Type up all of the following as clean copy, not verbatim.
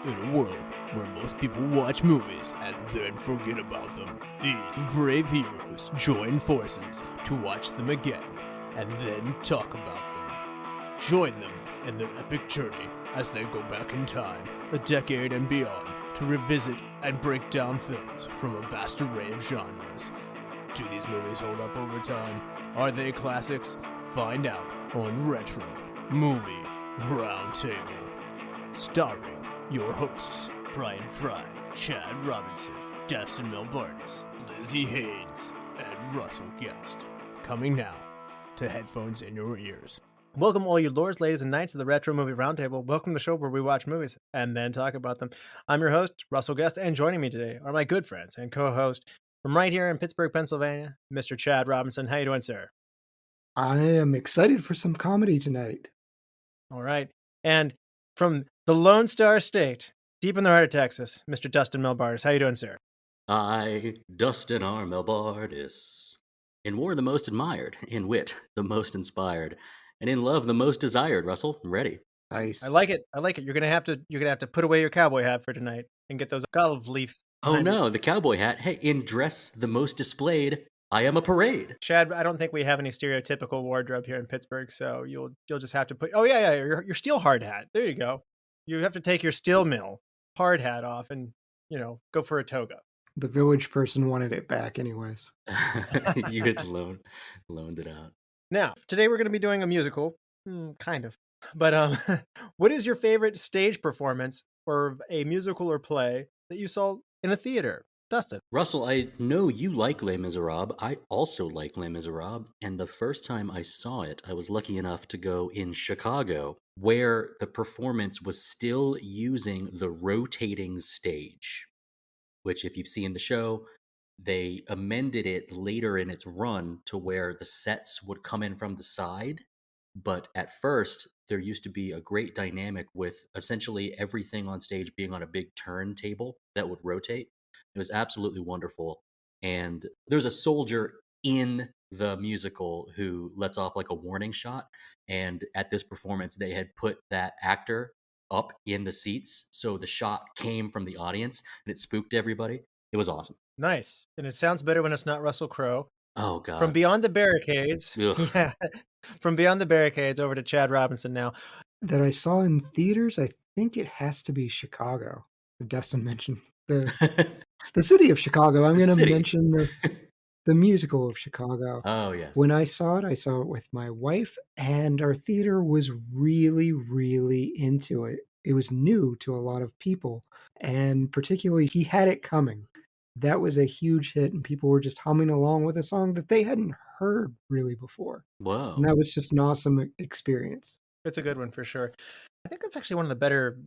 In a world where most people watch movies and then forget about them, these brave heroes join forces to watch them again and then talk about them. Join them in their epic journey as they go back in time, a decade and beyond, to revisit and break down films from a vast array of genres. Do these movies hold up over time? Are they classics? Find out on Retro Movie Roundtable. Starring your hosts, Brian Fry, Chad Robinson, Dustin Melbardis, Lizzie Haynes, and Russell Guest. Coming now to headphones in your ears. Welcome all you lords, ladies, and knights to the Retro Movie Roundtable. Welcome to the show where we watch movies and then talk about them. I'm your host, Russell Guest, and joining me today are my good friends and co-host from right here in Pittsburgh, Pennsylvania, Mr. Chad Robinson. How you doing, sir? I am excited for some comedy tonight. All right. And from the Lone Star State, deep in the heart of Texas, Mr. Dustin Melbardis. How you doing, sir? I, Dustin R. Melbardis, in war the most admired, in wit the most inspired, and in love the most desired. Russell, I'm ready. Nice. I like it. You're gonna have to put away your cowboy hat for tonight and get those olive leaves. Oh no, the cowboy hat. Hey, in dress the most displayed, I am a parade. Chad, I don't think we have any stereotypical wardrobe here in Pittsburgh, so you'll just have to put. Oh yeah, your steel hard hat. There you go. You have to take your steel mill hard hat off and go for a toga. The village person wanted it back anyways. You had loaned it out. Now, today we're going to be doing a musical, kind of. But what is your favorite stage performance or a musical or play that you saw in a theater? Dustin. Russell, I know you like Les Miserables. I also like Les Miserables. And the first time I saw it, I was lucky enough to go in Chicago, where the performance was still using the rotating stage, which if you've seen the show, they amended it later in its run to where the sets would come in from the side. But at first, there used to be a great dynamic with essentially everything on stage being on a big turntable that would rotate. It was absolutely wonderful. And there's a soldier in the musical who lets off like a warning shot. And at this performance, they had put that actor up in the seats. So the shot came from the audience and it spooked everybody. It was awesome. Nice. And it sounds better when it's not Russell Crowe. Oh, God. From Beyond the Barricades. Ugh. Yeah. From Beyond the Barricades over to Chad Robinson now. That I saw in theaters, I think it has to be Chicago. Dustin mentioned the city of Chicago. I'm going to mention the musical of Chicago. Oh, yes. When I saw it with my wife, and our theater was really, really into it. It was new to a lot of people, and particularly he had it coming. That was a huge hit, and people were just humming along with a song that they hadn't heard really before. Whoa. And that was just an awesome experience. It's a good one for sure. I think that's actually one of the better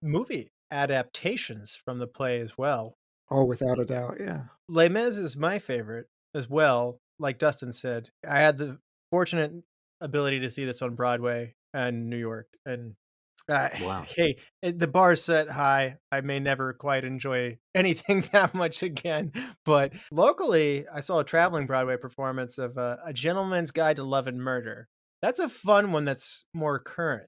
movie adaptations from the play as well. Oh, without a doubt, yeah. Les Mis is my favorite as well. Like Dustin said, I had the fortunate ability to see this on Broadway and New York. And Wow. Hey, the bar's set high. I may never quite enjoy anything that much again. But locally, I saw a traveling Broadway performance of A Gentleman's Guide to Love and Murder. That's a fun one that's more current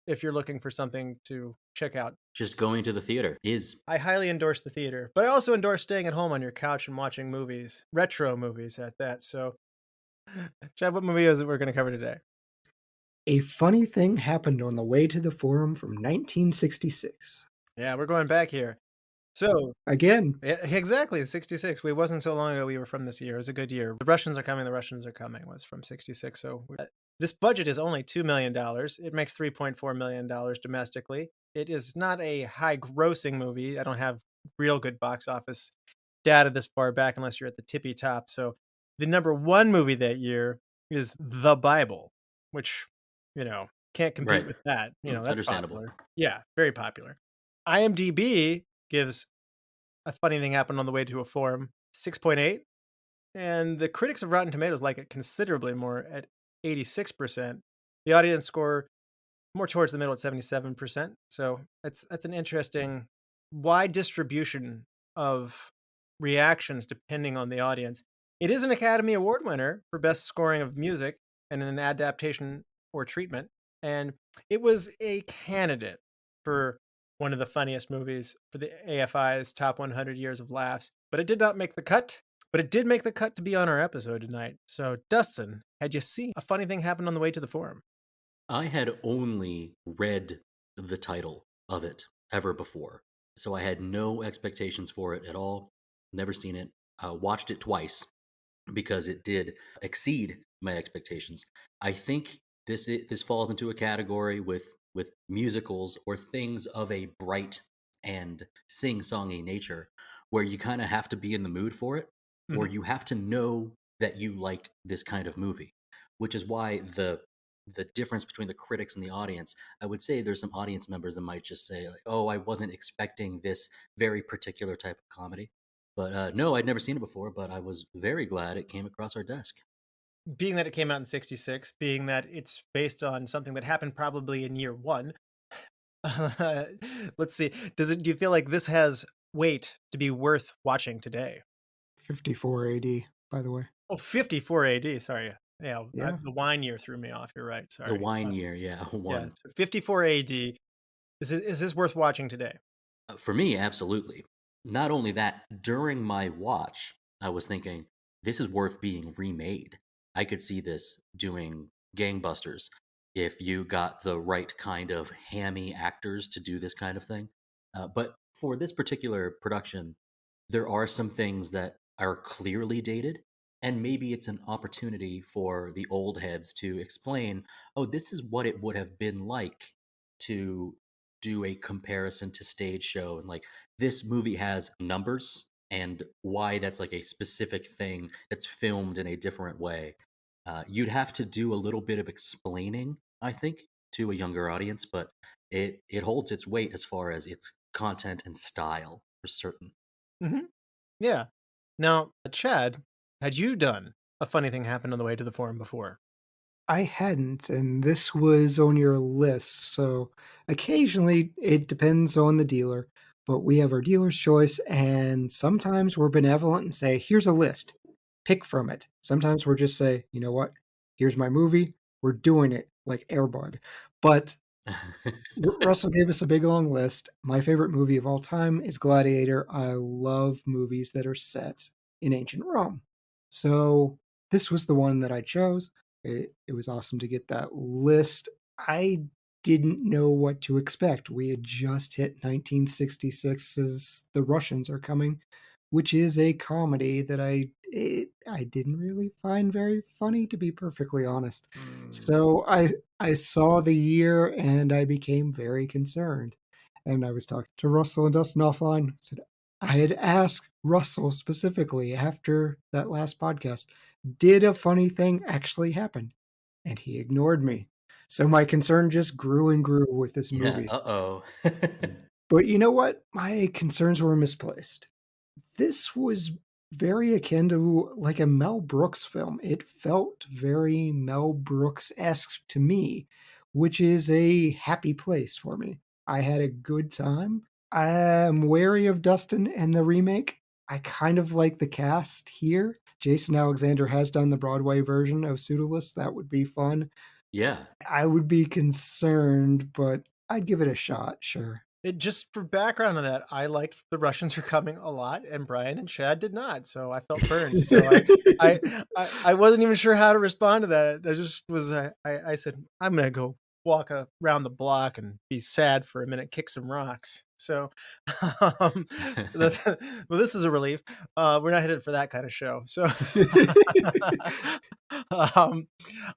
if you're looking for something to check out. Just going to the theater is. I highly endorse the theater, but I also endorse staying at home on your couch and watching movies, retro movies at that. So, Chad, what movie is it we're going to cover today? A funny thing happened on the way to the forum from 1966. Yeah, we're going back here. So, again. Yeah, exactly, 66. It wasn't so long ago we were from this year. It was a good year. The Russians are coming was from 66. So, this budget is only $2 million. It makes $3.4 million domestically. It is not a high grossing movie. I don't have real good box office data this far back unless you're at the tippy top. So the number one movie that year is The Bible, which, can't compete with that. That's understandable. Popular. Yeah, very popular. IMDb gives A Funny Thing Happened on the Way to a Forum 6.8. And the critics of Rotten Tomatoes like it considerably more at 86%. The audience score more towards the middle at 77%. So that's an interesting wide distribution of reactions depending on the audience. It is an Academy Award winner for Best Scoring of Music and an Adaptation or Treatment. And it was a candidate for one of the funniest movies for the AFI's top 100 years of laughs, but it did not make the cut. But it did make the cut to be on our episode tonight. So, Dustin, had you seen A Funny Thing Happened on the Way to the Forum? I had only read the title of it ever before, so I had no expectations for it at all. Never seen it. Watched it twice because it did exceed my expectations. I think this falls into a category with musicals or things of a bright and sing-songy nature where you kind of have to be in the mood for it, or you have to know that you like this kind of movie, which is why the difference between the critics and the audience, I would say there's some audience members that might just say like, oh, I wasn't expecting this very particular type of comedy. But no, I'd never seen it before, but I was very glad it came across our desk. Being that it came out in 66, being that it's based on something that happened probably in year one, let's see. Do you feel like this has weight to be worth watching today? 54 AD, by the way. Oh, 54 AD. Sorry. Yeah, Yeah. the wine year threw me off. You're right. Sorry. The wine year, yeah, Yeah, one. so 54 AD. Is this worth watching today? For me, absolutely. Not only that, during my watch, I was thinking, this is worth being remade. I could see this doing gangbusters if you got the right kind of hammy actors to do this kind of thing. But for this particular production, there are some things that are clearly dated, and maybe it's an opportunity for the old heads to explain, oh, this is what it would have been like to do a comparison to stage show, and like this movie has numbers and why that's like a specific thing that's filmed in a different way. You'd have to do a little bit of explaining, I think, to a younger audience, but it holds its weight as far as its content and style for certain. Mm-hmm. Yeah. Now, Chad, had you done A Funny Thing Happened on the Way to the Forum before? I hadn't, and this was on your list, so occasionally it depends on the dealer, but we have our dealer's choice, and sometimes we're benevolent and say, here's a list, pick from it. Sometimes we're just say, you know what, here's my movie, we're doing it like Airbud. But Russell gave us a big long list. My favorite movie of all time is Gladiator. I love movies that are set in ancient Rome. So this was the one that I chose. It was awesome to get that list. I didn't know what to expect. We had just hit 1966's The Russians Are Coming, which is a comedy that I didn't really find very funny, to be perfectly honest. So I saw the year and I became very concerned. And I was talking to Russell and Dustin offline. I said, I had asked Russell specifically after that last podcast, did a funny thing actually happen? And he ignored me. So my concern just grew and grew with this Yeah, movie. uh-oh. But you know what? My concerns were misplaced. This was very akin to like a Mel Brooks film. It felt very Mel Brooks-esque to me, which is a happy place for me. I had a good time. I'm wary of Dustin and the remake. I kind of like the cast here. Jason Alexander has done the Broadway version of Pseudolus. That would be fun. Yeah. I would be concerned, but I'd give it a shot, sure. Just for background on that, I liked The Russians Are Coming a lot, and Brian and Chad did not. So I felt burned. So I wasn't even sure how to respond to that. I just was, I said, I'm going to go walk around the block and be sad for a minute, kick some rocks. So, well, this is a relief. We're not headed for that kind of show. So,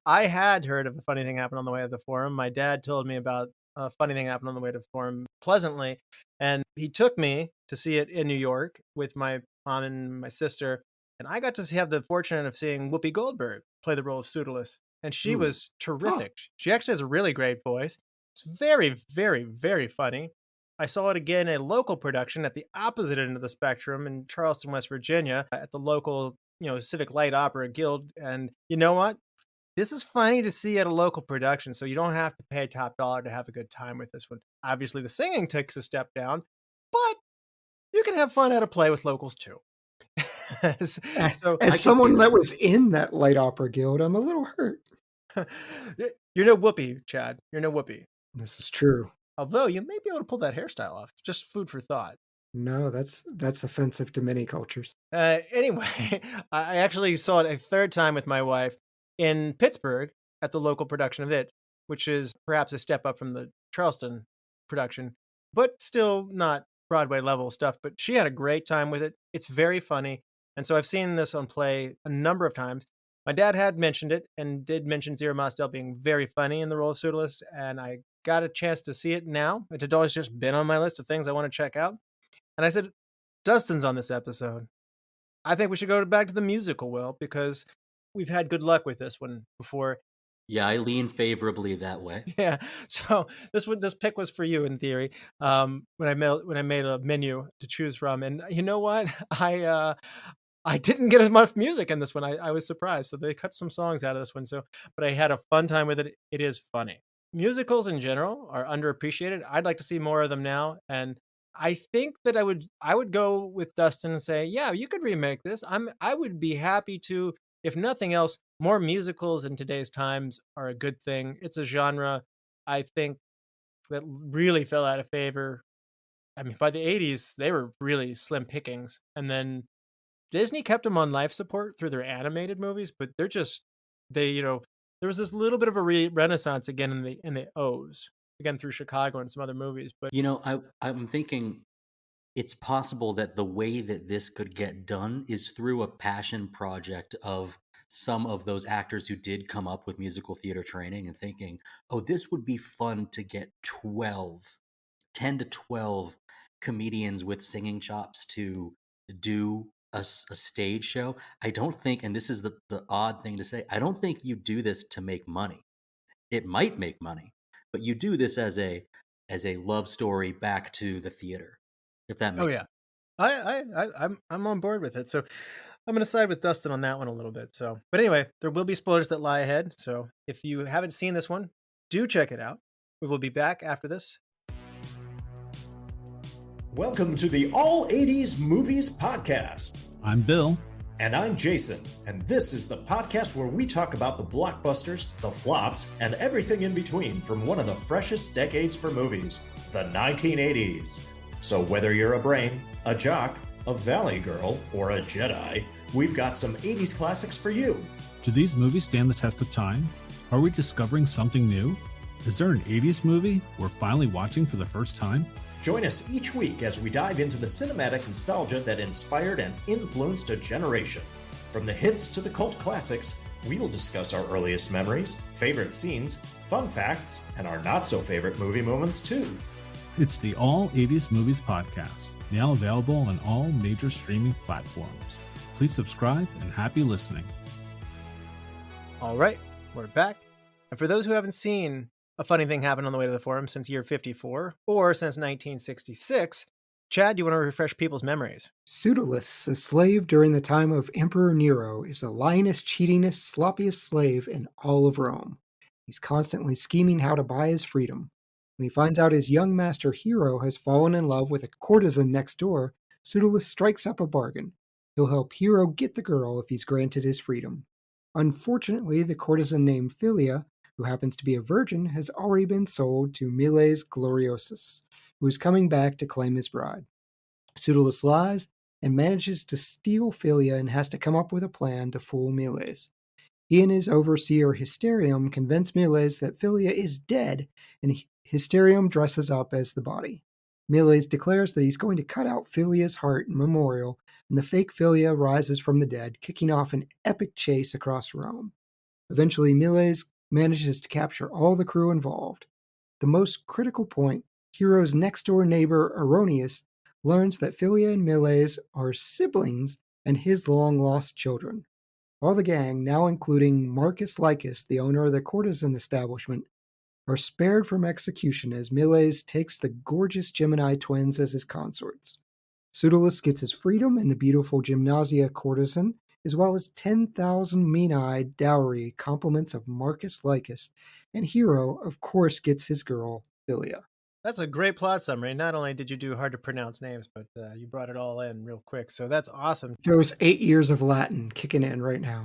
I had heard of A Funny Thing Happened on the Way to the Forum. My dad told me about A Funny Thing Happened on the Way to the Forum pleasantly, and he took me to see it in New York with my mom and my sister, and I got to have the fortune of seeing Whoopi Goldberg play the role of Pseudolus, and she was terrific. She actually has a really great voice. It's very, very, very funny. I saw it again, a local production at the opposite end of the spectrum in Charleston, West Virginia, at the local, Civic Light Opera Guild. And you know what? This is funny to see at a local production, so you don't have to pay top dollar to have a good time with this one. Obviously, the singing takes a step down, but you can have fun at a play with locals too. So, as someone that was in that Light Opera Guild, I'm a little hurt. You're no Whoopi, Chad. You're no Whoopi. This is true. Although you may be able to pull that hairstyle off. Just food for thought. No, that's offensive to many cultures. Anyway, I actually saw it a third time with my wife in Pittsburgh at the local production of it, which is perhaps a step up from the Charleston production, but still not Broadway level stuff. But she had a great time with it. It's very funny. And so I've seen this on play a number of times. My dad had mentioned it and did mention Zero Mostel being very funny in the role of Pseudolus, and I got a chance to see it now. It had always just been on my list of things I want to check out. And I said, Dustin's on this episode. I think we should go back to the musical, Will, because we've had good luck with this one before. Yeah, I lean favorably that way. Yeah. So this pick was for you in theory. When I made a menu to choose from, and you know what, I didn't get as much music in this one. I was surprised. So they cut some songs out of this one. So, but I had a fun time with it. It is funny. Musicals in general are underappreciated. I'd like to see more of them now, and I think that I would go with Dustin and say, yeah, you could remake this. I would be happy to, if nothing else. More musicals in today's times are a good thing. It's a genre I think that really fell out of favor. I mean, by the 80s, they were really slim pickings, and then Disney kept them on life support through their animated movies, but there was this little bit of a renaissance again in the O's, again through Chicago and some other movies. But I'm thinking it's possible that the way that this could get done is through a passion project of some of those actors who did come up with musical theater training and thinking, oh, this would be fun to get 10 to 12 comedians with singing chops to do a stage show. I don't think, and this is the odd thing to say, I don't think you do this to make money. It might make money, but you do this as a love story back to the theater, if that makes sense. I'm on board with it. So I'm going to side with Dustin on that one a little bit. So, but anyway, there will be spoilers that lie ahead. So if you haven't seen this one, do check it out. We will be back after this. Welcome to the All 80s Movies Podcast. I'm Bill. And I'm Jason. And this is the podcast where we talk about the blockbusters, the flops, and everything in between from one of the freshest decades for movies, the 1980s. So whether you're a brain, a jock, a valley girl, or a Jedi, we've got some 80s classics for you. Do these movies stand the test of time? Are we discovering something new? Is there an 80s movie we're finally watching for the first time? Join us each week as we dive into the cinematic nostalgia that inspired and influenced a generation. From the hits to the cult classics, we'll discuss our earliest memories, favorite scenes, fun facts, and our not-so-favorite movie moments too. It's the All 80s Movies Podcast, now available on all major streaming platforms. Please subscribe and happy listening. All right, we're back. And for those who haven't seen A Funny Thing Happened on the Way to the Forum since year 54 or since 1966, Chad, do you want to refresh people's memories? Pseudolus, a slave during the time of Emperor Nero, is the lyingest, cheatingest, sloppiest slave in all of Rome. He's constantly scheming how to buy his freedom. When he finds out his young master Hero has fallen in love with a courtesan next door, Pseudolus strikes up a bargain. He'll help Hero get the girl if he's granted his freedom. Unfortunately, the courtesan named Philia, who happens to be a virgin, has already been sold to Miles Gloriosus, who is coming back to claim his bride. Pseudolus lies and manages to steal Philia and has to come up with a plan to fool Miles. He and his overseer Hysterium convince Miles that Philia is dead, and Hysterium dresses up as the body. Miles declares that he's going to cut out Philia's heart in memorial, and the fake Philia rises from the dead, kicking off an epic chase across Rome. Eventually, Miles manages to capture all the crew involved. The most critical point, Hero's next-door neighbor Erroneous learns that Philia and Miles are siblings and his long-lost children. All the gang, now including Marcus Lycus, the owner of the courtesan establishment, are spared from execution as Miles takes the gorgeous Gemini twins as his consorts. Pseudolus gets his freedom and the beautiful Gymnasia courtesan, as well as 10,000 minae dowry compliments of Marcus Lycus, and Hero, of course, gets his girl, Philia. That's a great plot summary. Not only did you do hard to pronounce names, but you brought it all in real quick. So that's awesome. Those 8 years of Latin kicking in right now.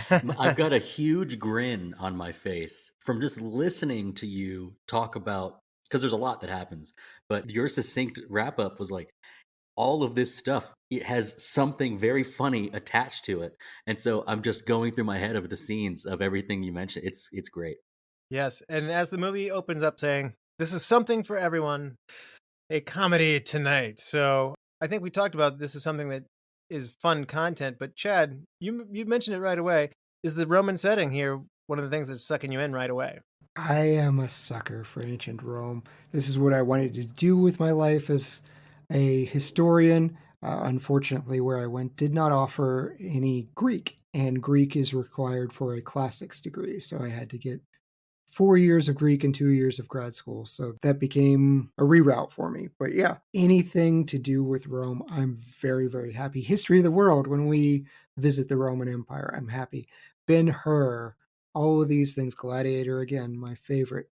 I've got a huge grin on my face from just listening to you talk about because there's a lot that happens. But your succinct wrap up was like, all of this stuff, it has something very funny attached to it. And so I'm just going through my head of the scenes of everything you mentioned. It's great. Yes, and as the movie opens up saying, "This is something for everyone, a comedy tonight." So I think we talked about this is something that is fun content. But Chad, you mentioned it right away. Is the Roman setting here one of the things that's sucking you in right away? I am a sucker for ancient Rome. This is what I wanted to do with my life as a historian. Unfortunately, where I went did not offer any Greek, and Greek is required for a classics degree. So I had to get 4 years of Greek and 2 years of grad school. So that became a reroute for me. But yeah, anything to do with Rome, I'm very, very happy. History of the world, when we visit the Roman Empire, I'm happy. Ben-Hur, all of these things, Gladiator, again, my favorite.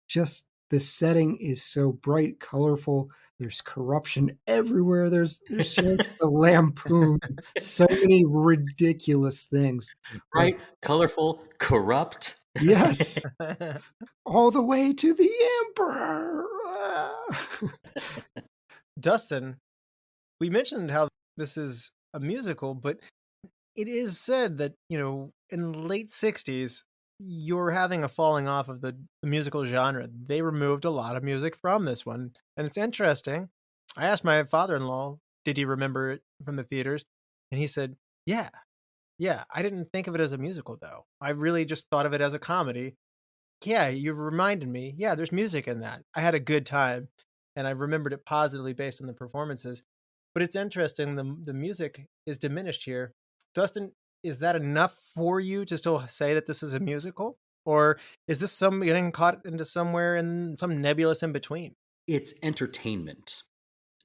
Just the setting is so bright, colorful. There's corruption everywhere. There's just a lampoon. So many ridiculous things. But Right? Colorful, corrupt. yes, all the way to the emperor. Dustin, we mentioned how this is a musical, but it is said that, in the late 60s, you're having a falling off of the musical genre. They removed a lot of music from this one. And it's interesting. I asked my father-in-law, did he remember it from the theaters? And he said, yeah, yeah. I didn't think of it as a musical, though. I really just thought of it as a comedy. Yeah, you reminded me. Yeah, there's music in that. I had a good time, and I remembered it positively based on the performances. But it's interesting, the music is diminished here. Dustin, is that enough for you to still say that this is a musical? Or is this some getting caught into somewhere in some nebulous in between? It's entertainment.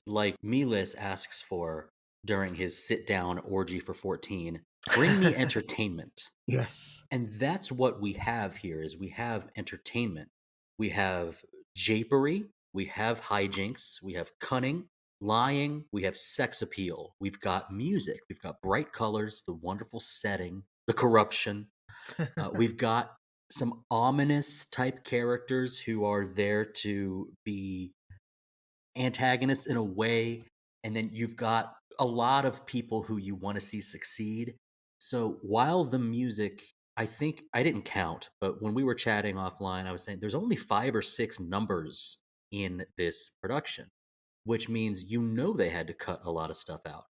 Like Miles asks for during his sit down orgy for 14, bring me entertainment. Yes. And that's what we have here is we have entertainment. We have japery, we have hijinks, we have cunning, lying, we have sex appeal. We've got music, we've got bright colors, the wonderful setting, the corruption. We've got some ominous type characters who are there to be antagonists in a way, and then you've got a lot of people who you want to see succeed. So while the music, I think I didn't count, but when we were chatting offline, I was saying there's only 5 or 6 numbers in this production, which means they had to cut a lot of stuff out.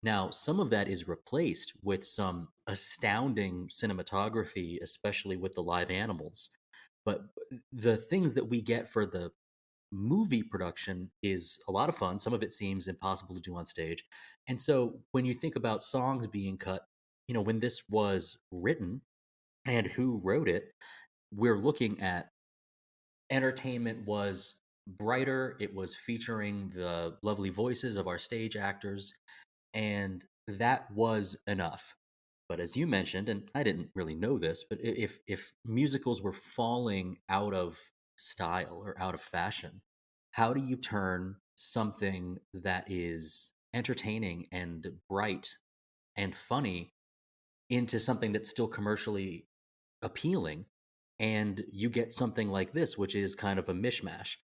Now, some of that is replaced with some astounding cinematography, especially with the live animals. But the things that we get for the movie production is a lot of fun. Some of it seems impossible to do on stage. And so when you think about songs being cut, when this was written and who wrote it, we're looking at entertainment was brighter. It was featuring the lovely voices of our stage actors, and that was enough. But as you mentioned, and I didn't really know this, but if musicals were falling out of style or out of fashion, how do you turn something that is entertaining and bright and funny into something that's still commercially appealing? And you get something like this, which is kind of a mishmash.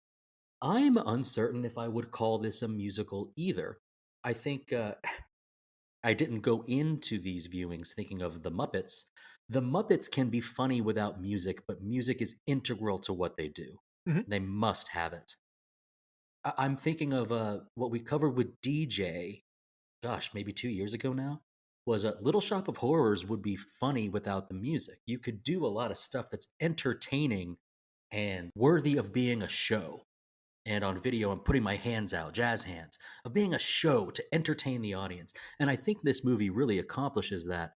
I'm uncertain if I would call this a musical either. I think I didn't go into these viewings thinking of the Muppets. The Muppets can be funny without music, but music is integral to what they do. Mhm. They must have it. I'm thinking of what we covered with DJ, gosh, maybe 2 years ago now, was a Little Shop of Horrors would be funny without the music. You could do a lot of stuff that's entertaining and worthy of being a show. And on video, I'm putting my hands out, jazz hands, of being a show to entertain the audience. And I think this movie really accomplishes that,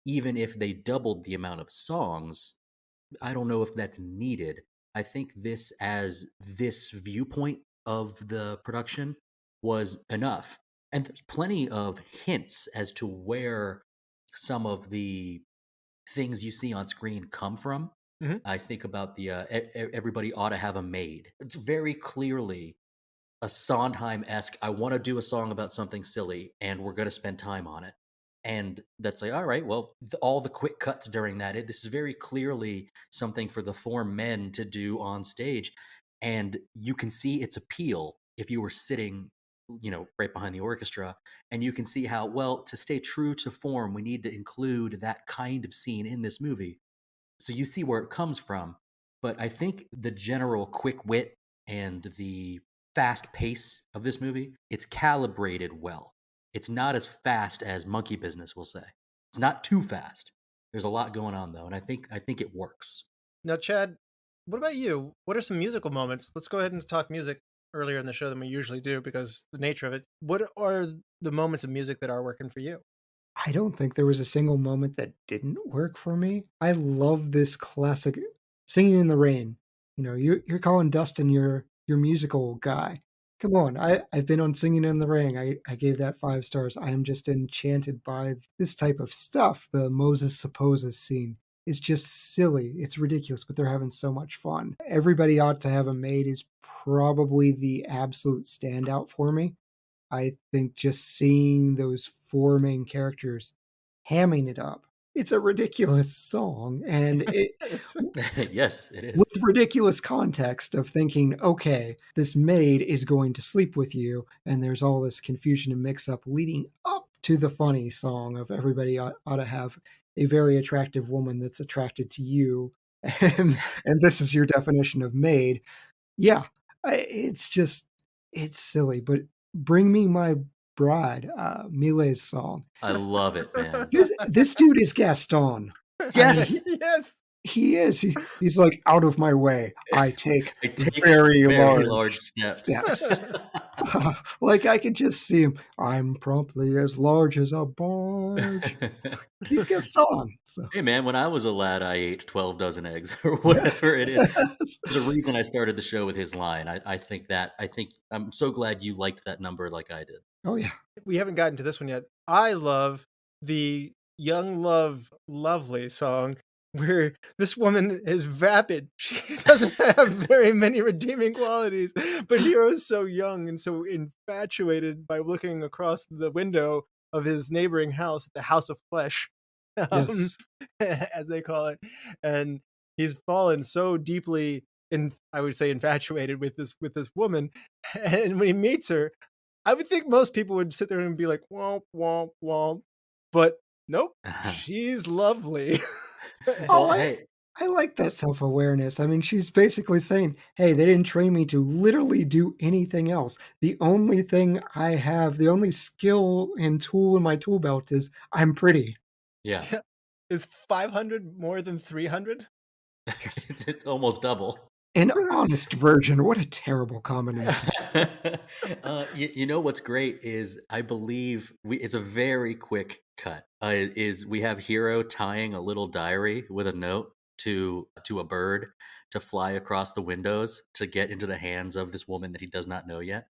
even if they doubled the amount of songs. I don't know if that's needed. I think this, as this viewpoint of the production, was enough. And there's plenty of hints as to where some of the things you see on screen come from. Mhm. I think about the everybody ought to have a maid. It's very clearly a Sondheim-esque, I want to do a song about something silly and we're going to spend time on it. And that's like, all right, well, all the quick cuts during that, this is very clearly something for the 4 men to do on stage. And you can see its appeal if you were sitting, right behind the orchestra, and you can see how, well, to stay true to form, we need to include that kind of scene in this movie. So you see where it comes from. But I think the general quick wit and the fast pace of this movie, it's calibrated well. It's not as fast as Monkey Business will say. It's not too fast. There's a lot going on though, and I think it works. Now, Chad, what about you? What are some musical moments? Let's go ahead and talk music earlier in the show than we usually do because the nature of it. What are the moments of music that are working for you? I don't think there was a single moment that didn't work for me. I love this classic Singing in the Rain. You're calling Dustin your musical guy. Come on, I've been on Singing in the Rain. I gave that 5 stars. I am just enchanted by this type of stuff. The Moses Supposes scene is just silly. It's ridiculous, but they're having so much fun. Everybody Ought to Have a Maid is probably the absolute standout for me. I think just seeing those 4 main characters hamming it up. It's a ridiculous song, and it Yes, it is. with ridiculous context of thinking, okay, this maid is going to sleep with you, and there's all this confusion and mix-up leading up to the funny song of everybody ought to have a very attractive woman that's attracted to you, and this is your definition of maid. Yeah, it's silly, but Bring Me My Bride, Mile's song. I love it, man. This dude is Gaston. Yes! Yes. He is. He's like, out of my way. I take very large large steps. Like I could just see him. I'm promptly as large as a barge. He's Gaston. So. Hey man, when I was a lad, I ate 12 dozen eggs or whatever it is. There's a reason I started the show with his line. I think I'm so glad you liked that number like I did. Oh yeah. We haven't gotten to this one yet. I love the Young Love Lovely song where this woman is vapid. She doesn't have very many redeeming qualities, but Hero is so young and so infatuated by looking across the window of his neighboring house, the House of Flesh, Yes. as they call it. And he's fallen so deeply I would say infatuated with this woman. And when he meets her, I would think most people would sit there and be like, womp, womp, womp. But nope, she's lovely. Oh, I like that self-awareness. I mean, she's basically saying, hey, they didn't train me to literally do anything else. The only thing I have, the only skill and tool in my tool belt is I'm pretty. Yeah. Is 500 more than 300? It's almost double. An honest virgin. What a terrible combination. You know what's great is I believe it's a very quick cut. Is we have Hero tying a little diary with a note to a bird to fly across the windows to get into the hands of this woman that he does not know yet.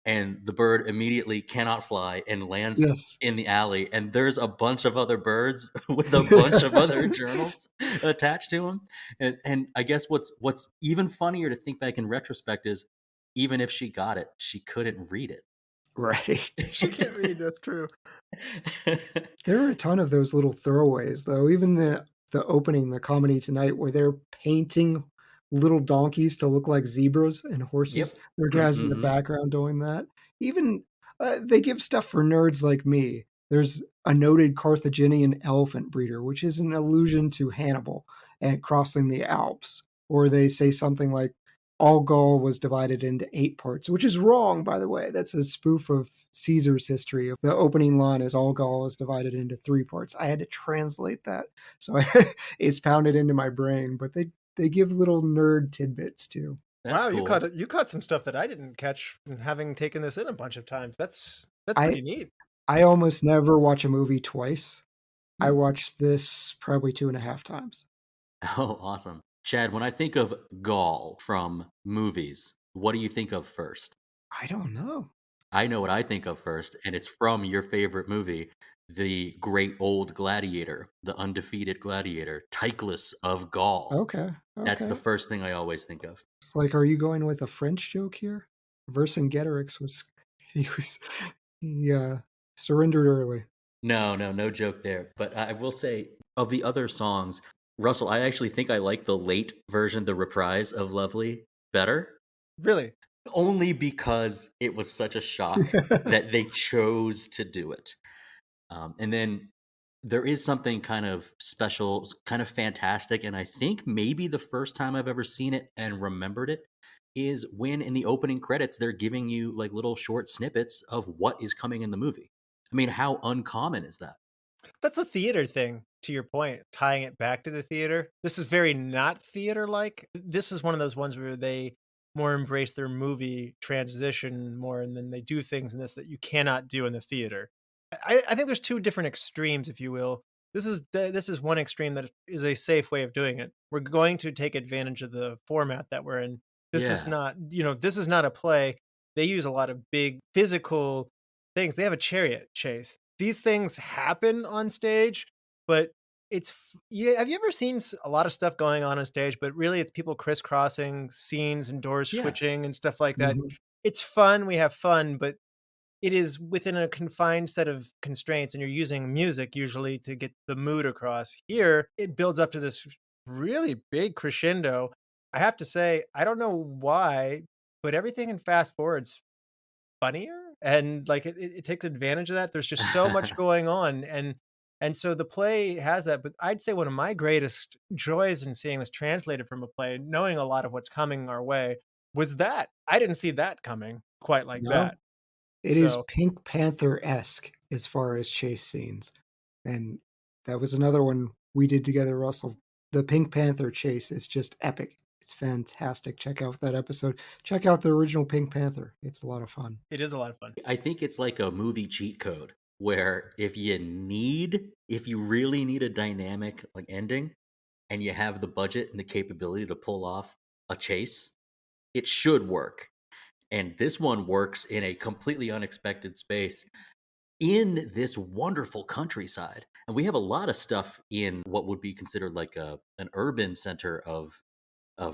And the bird immediately cannot fly and lands in the alley. And there's a bunch of other birds with a bunch of other journals attached to them. And I guess what's even funnier to think back in retrospect is even if she got it, she couldn't read it. Right. She can't read, that's true. There are a ton of those little throwaways, though. Even the opening, the comedy tonight, where they're painting little donkeys to look like zebras and horses. Yep. There are guys in the background doing that. Even they give stuff for nerds like me. There's a noted Carthaginian elephant breeder, which is an allusion to Hannibal and crossing the Alps. Or they say something like, all Gaul was divided into 8 parts, which is wrong, by the way. That's a spoof of Caesar's history. The opening line is all Gaul is divided into 3 parts. I had to translate that, so it's pounded into my brain. But they give little nerd tidbits too. That's cool. You caught some stuff that I didn't catch, having taken this in a bunch of times. That's pretty neat. I almost never watch a movie twice. I watched this probably 2.5 times. Oh, awesome. Chad, when I think of Gaul from movies, what do you think of first? I don't know. I know what I think of first, and it's from your favorite movie, The Great Old Gladiator, the undefeated gladiator, Tychus of Gaul. Okay. That's the first thing I always think of. It's like, are you going with a French joke here? Vercingetorix he surrendered early. No joke there. But I will say, of the other songs, Russell, I actually think I like the late version, the reprise of Lovely, better. Really? only because it was such a shock that they chose to do it. And then there is something kind of special, kind of fantastic, and I think maybe the first time I've ever seen it and remembered it is when in the opening credits they're giving you like little short snippets of what is coming in the movie. I mean, how uncommon is that? That's a theater thing, to your point, tying it back to the theater. This is very not theater-like. This is one of those ones where they more embrace their movie transition more, and then they do things in this that you cannot do in the theater. I think there's two different extremes, if you will. This is one extreme that is a safe way of doing it. We're going to take advantage of the format that we're in. This is Yeah. not, this is not a play. They use a lot of big physical things. They have a chariot chase. These things happen on stage, but yeah. Have you ever seen a lot of stuff going on stage, but really it's people crisscrossing scenes and doors Yeah. switching and stuff like that? Mhm. It's fun. We have fun, but it is within a confined set of constraints, and you're using music usually to get the mood across. Here, it builds up to this really big crescendo. I have to say, I don't know why, but everything in fast forwards funnier, and like it takes advantage of that. There's just so much going on, and so the play has that. But I'd say one of my greatest joys in seeing this translated from a play, knowing a lot of what's coming our way, was that I didn't see that coming quite like No, that. it is So Pink Panther-esque as far as chase scenes, and that was another one we did together, Russell. The Pink Panther chase is just epic. It's fantastic. Check out that episode. Check out the original Pink Panther. It's a lot of fun. it is a lot of fun. I think it's like a movie cheat code where if you really need a dynamic like ending and you have the budget and the capability to pull off a chase, it should work. And this one works in a completely unexpected space in this wonderful countryside. And we have a lot of stuff in what would be considered like an urban center of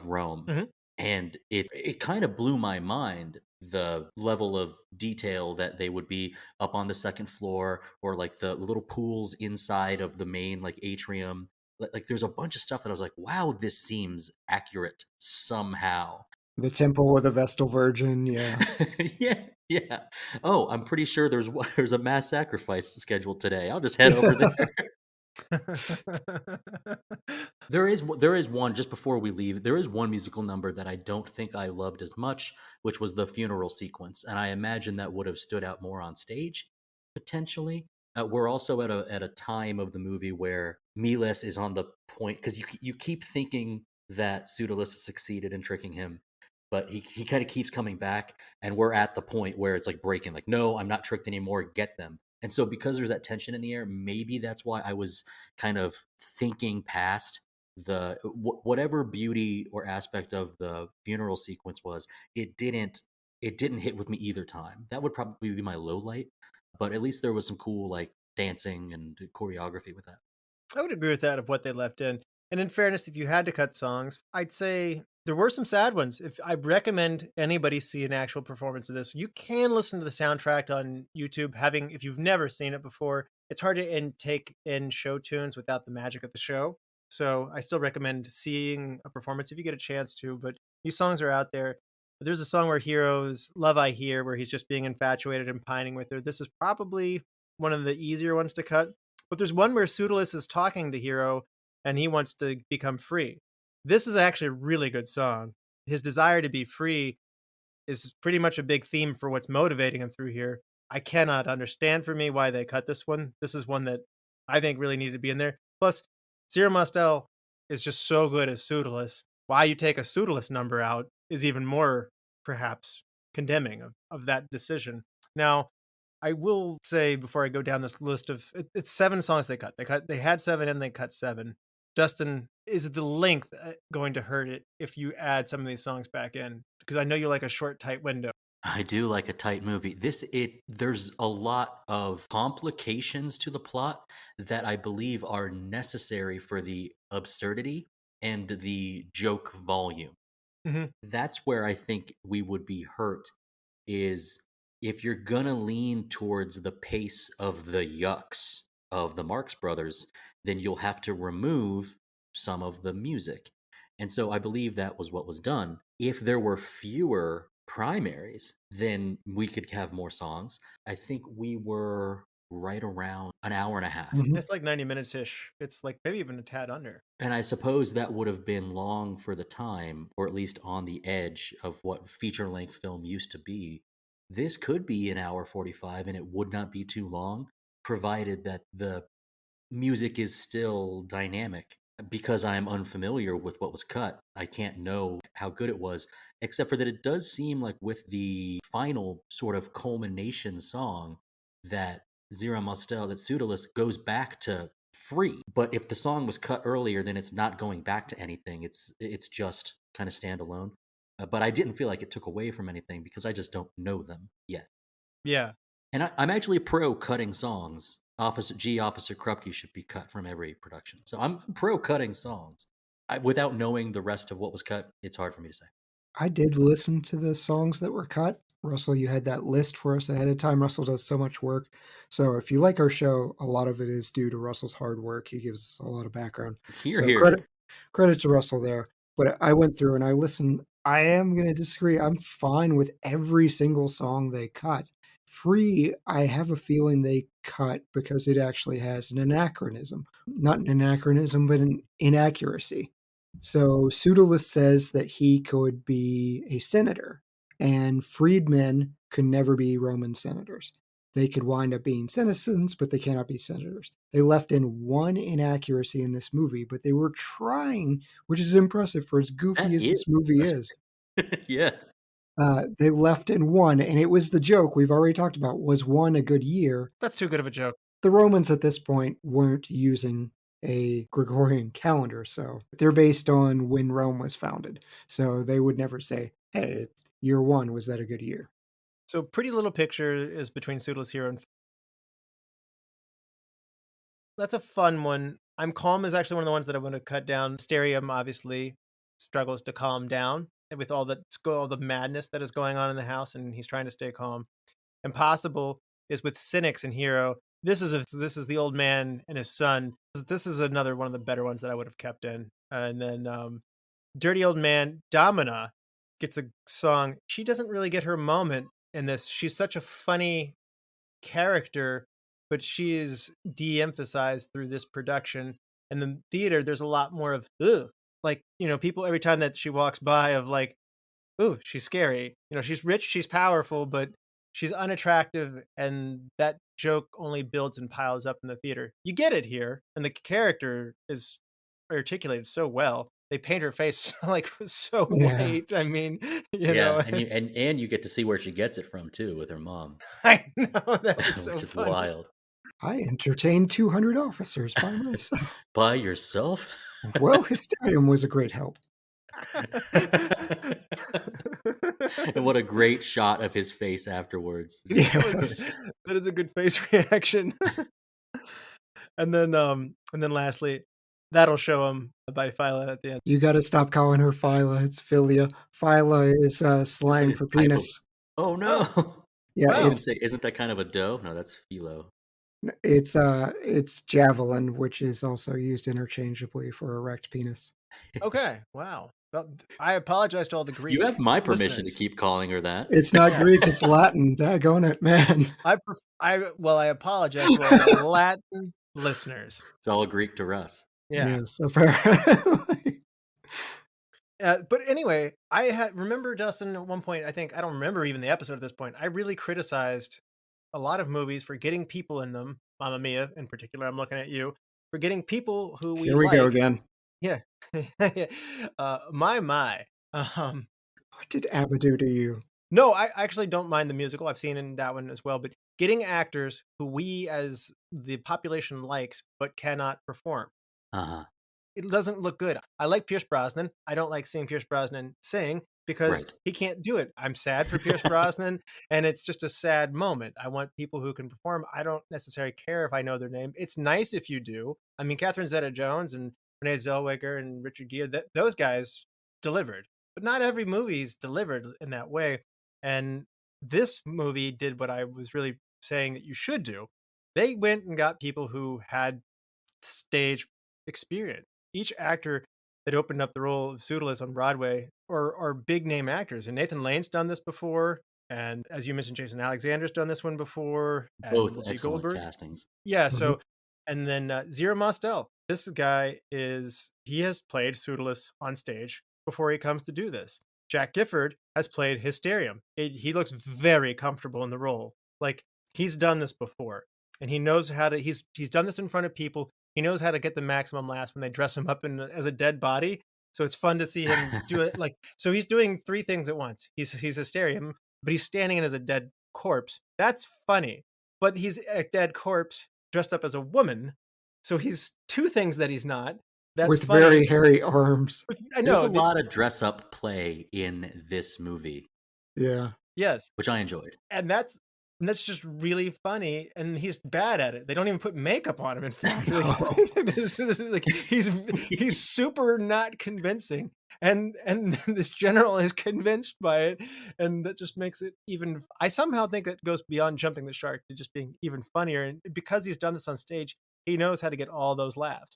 Rome. Mhm. And it kind of blew my mind the level of detail that they would be up on the second floor or like the little pools inside of the main like atrium. Like there's a bunch of stuff that I was like, wow, this seems accurate somehow. The Temple of the Vestal Virgin, yeah. Yeah, yeah. Oh, I'm pretty sure there's a mass sacrifice scheduled today. I'll just head over there. There is one just before we leave. There is one musical number that I don't think I loved as much, which was the funeral sequence, and I imagine that would have stood out more on stage, potentially. We're also at a time of the movie where Miles is on the point because you keep thinking that Pseudolus has succeeded in tricking him, but he kind of keeps coming back, and we're at the point where it's like breaking, like, no, I'm not tricked anymore, get them. And so because there's that tension in the air, maybe that's why I was kind of thinking past the whatever beauty or aspect of the funeral sequence was. It didn't hit with me either time. That would probably be my low light, but at least there was some cool like dancing and choreography with that. I would agree with that of what they left in. And in fairness, if you had to cut songs, I'd say there were some sad ones. If I recommend anybody see an actual performance of this, you can listen to the soundtrack on YouTube. Having if you've never seen it before, it's hard to take in show tunes without the magic of the show. So I still recommend seeing a performance if you get a chance to. But these songs are out there. There's a song where Heroes Love I Hear, where he's just being infatuated and pining with her. This is probably one of the easier ones to cut. But there's one where Pseudolus is talking to Hero and he wants to become free. This is actually a really good song. His desire to be free is pretty much a big theme for what's motivating him through here. I cannot understand for me why they cut this one. This is one that I think really needed to be in there. Plus, Zero Mostel is just so good as Pseudolus. Why you take a Pseudolus number out is even more, perhaps, condemning of that decision. Now, I will say before I go down this list of it's 7 songs they cut. They had 7 and they cut 7. Dustin, is the length going to hurt it if you add some of these songs back in? Because I know you like a short, tight window. I do like a tight movie. There's a lot of complications to the plot that I believe are necessary for the absurdity and the joke volume. Mm-hmm. That's where I think we would be hurt is if you're gonna lean towards the pace of the yucks of the Marx Brothers, then you'll have to remove some of the music. And so I believe that was what was done. if there were fewer primaries, then we could have more songs. I think we were right around an hour and a half. Mhm. It's like 90 minutes-ish. It's like maybe even a tad under. And I suppose that would have been long for the time, or at least on the edge of what feature-length film used to be. This could be an hour 45, and it would not be too long, provided that the music is still dynamic. Because I'm unfamiliar with what was cut, I can't know how good it was, except for that it does seem like with the final sort of culmination song that Zero Mostel, that Pseudolus goes back to free. But if the song was cut earlier, then it's not going back to anything. It's just kind of standalone. But I didn't feel like it took away from anything because I just don't know them yet. Yeah. And I'm actually pro cutting songs. Officer Krupke should be cut from every production. So I'm pro cutting songs. Without knowing the rest of what was cut, it's hard for me to say. I did listen to the songs that were cut. Russell, you had that list for us ahead of time. Russell does so much work. So if you like our show, a lot of it is due to Russell's hard work. He gives us a lot of background. So credit to Russell there. But I went through and I listened. I am going to disagree. I'm fine with every single song they cut. Free, I have a feeling they cut because it actually has an anachronism. Not an anachronism, but an inaccuracy. So Pseudolus says that he could be a senator, and freedmen could never be Roman senators. They could wind up being citizens, but they cannot be senators. They left in one inaccuracy in this movie, but they were trying, which is impressive for as goofy as this movie is. Yeah. They left in one, and it was the joke we've already talked about. Was one a good year? That's too good of a joke. The Romans at this point weren't using a Gregorian calendar, so they're based on when Rome was founded. So they would never say, hey, year one, was that a good year? So Pretty Little Picture is between Pseudolus Hero and... That's a fun one. I'm Calm is actually one of the ones that I want to cut down. Mysterium obviously struggles to calm down with all the madness that is going on in the house, and he's trying to stay calm. Impossible is with Cynics and Hero. This is the old man and his son. This is another one of the better ones that I would have kept in. And then Dirty Old Man, Domina gets a song. She doesn't really get her moment in this. She's such a funny character, but she is de-emphasized through this production. And the theater, there's a lot more of like, people every time that she walks by of like, ooh, she's scary. She's rich, she's powerful, but she's unattractive, and that joke only builds and piles up in the theater. You get it here, and the character is articulated so well. They paint her face like so white. I mean, you know, and you get to see where she gets it from too with her mom. I know that was so which is funny. wild. I entertained 200 officers by myself. By yourself? Well, Hysterium was a great help. And what a great shot of his face afterwards. That is a good face reaction. And then lastly, That'll Show Him by Phyla at the end. You got to stop calling her Phyla. It's Philia. Phyla is slang for penis. Oh no! Yeah, Wow. Isn't that kind of a doe? No, that's philo. It's javelin, which is also used interchangeably for erect penis. Okay, wow. Well, I apologize to all the Greek. You have my permission listeners. to keep calling her that. It's not Greek, it's Latin. Daggone it, man. I apologize to all Latin listeners. It's all Greek to us. Yeah. Yes, apparently. But anyway, I remember, Dustin, at one point, I don't remember even the episode at this point, I really criticized a lot of movies for getting people in them. Mamma Mia, in particular, I'm looking at you, for getting people who we Here we go again. Yeah. My. What did ABBA do to you? No, I actually don't mind the musical. I've seen in that one as well. But getting actors who we as the population likes but cannot perform. Uh-huh. It doesn't look good. I like Pierce Brosnan. I don't like seeing Pierce Brosnan sing because he can't do it. I'm sad for Pierce Brosnan, and it's just a sad moment. I want people who can perform. I don't necessarily care if I know their name. It's nice if you do. I mean, Catherine Zeta-Jones and Renee Zellweger and Richard Gere, those guys delivered. But not every movie's delivered in that way. And this movie did what I was really saying that you should do. They went and got people who had stage experience. Each actor that opened up the role of Pseudolus on Broadway are big name actors. And Nathan Lane's done this before. And as you mentioned, Jason Alexander's done this one before. And Both Whoopi excellent Goldberg. castings. Yeah. Mhm. So, and then Zero Mostel. This guy he has played Pseudolus on stage before he comes to do this. Jack Gifford has played Hysterium. He looks very comfortable in the role. Like, he's done this before, and he knows how to. He's done this in front of people. He knows how to get the maximum laughs when they dress him up as a dead body. So it's fun to see him do it. Like, so he's doing three things at once. He's Hysterium, but he's standing in as a dead corpse. That's funny. But he's a dead corpse dressed up as a woman. So he's two things that he's not. That's With funny. very hairy arms. I There's know. a lot of dress up play in this movie, Yeah. Yes. which I enjoyed. And that's just really funny, and he's bad at it. They don't even put makeup on him. In fact, like, he's super not convincing, and this general is convinced by it, and that just makes it even. I somehow think it goes beyond jumping the shark to just being even funnier, and because he's done this on stage, he knows how to get all those laughs.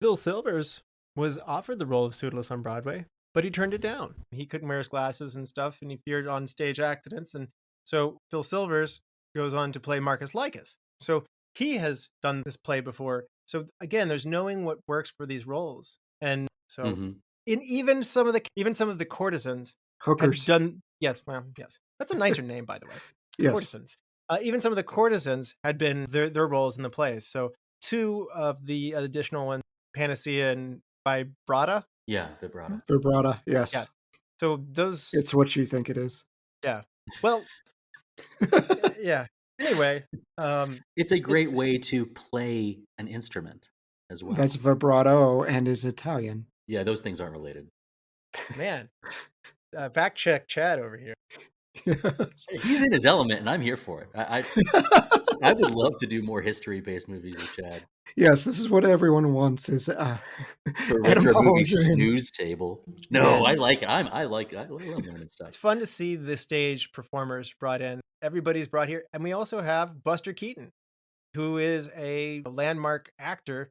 Bill Silvers was offered the role of Pseudolus on Broadway, but he turned it down. He couldn't wear his glasses and stuff, and he feared on stage accidents. And so Phil Silvers goes on to play Marcus Lycus. So he has done this play before. So again, there's knowing what works for these roles. And so Mhm. in even some of the courtesans Hookers. had done yes. That's a nicer name, by the way. Yes. Courtesans. Even some of the courtesans had been their roles in the plays. So two of the additional ones, Panacea and Vibrata. Yeah, vibrato. Vibrata. Yes. Yeah. So those. It's what you think it is. Yeah. Well. Yeah. Anyway, It's a great it's- way to play an instrument as well. That's vibrato and is Italian. Yeah, those things aren't related. man, fact check Chad over here. He's in his element, and I'm here for it. I would love to do more history-based movies with Chad. Yes, this is what everyone wants is The retro movie etymology and- news table. No, Yes. I like it. I love learning stuff. It's fun to see the stage performers brought in. Everybody's brought here, and we also have Buster Keaton, who is a landmark actor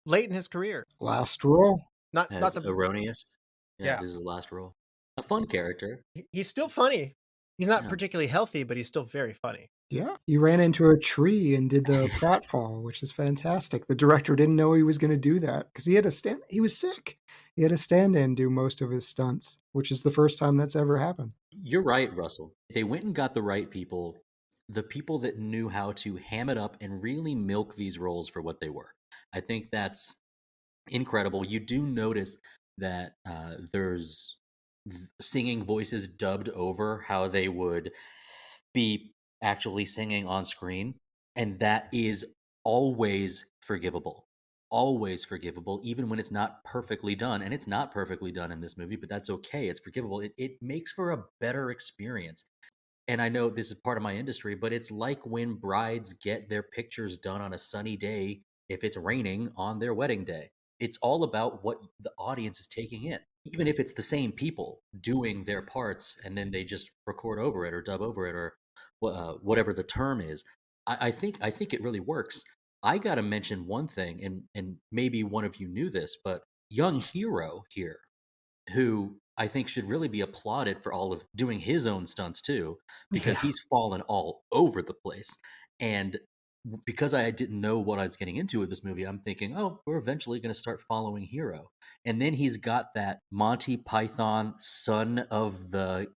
late in his career. Last role. Not As the erroneous. Yeah. This is the last role. A fun character. he's still funny. He's not Yeah. particularly healthy, but he's still very funny. Yeah, he ran into a tree and did the pratfall, which is fantastic. The director didn't know he was going to do that because he had to stand. He was sick. He had to stand in and do most of his stunts, which is the first time that's ever happened. You're right, Russell. They went and got the right people, the people that knew how to ham it up and really milk these roles for what they were. I think that's incredible. You do notice that there's singing voices dubbed over how they would be actually singing on screen, and that is always forgivable. Always forgivable, even when it's not perfectly done. And it's not perfectly done in this movie, but that's okay. It's forgivable. It makes for a better experience. And I know this is part of my industry, but it's like when brides get their pictures done on a sunny day if it's raining on their wedding day. It's all about what the audience is taking in. Even if it's the same people doing their parts and then they just record over it or dub over it or whatever the term is, I think it really works. I got to mention one thing, and maybe one of you knew this, but young hero here, who I think should really be applauded for all of doing his own stunts too, because Yeah. he's fallen all over the place. And because I didn't know what I was getting into with this movie, I'm thinking, oh, we're eventually going to start following Hero. And then he's got that Monty Python, son of the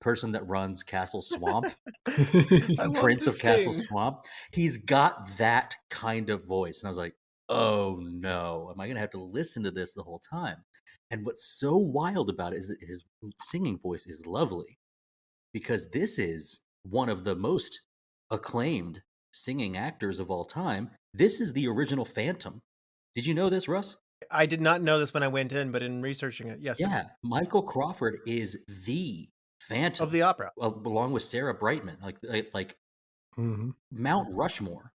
person that runs Castle Swamp, I love Prince to of Castle sing. Swamp. He's got that kind of voice. And I was like, oh no, am I going to have to listen to this the whole time? And what's so wild about it is that his singing voice is lovely, because this is one of the most acclaimed singing actors of all time. This is the original Phantom. Did you know this, Russ? I did not know this when I went in, but in researching it, yes. Yeah, Michael Crawford is the Phantom Of the opera. well, along with Sarah Brightman, like Mhm. Mount Rushmore.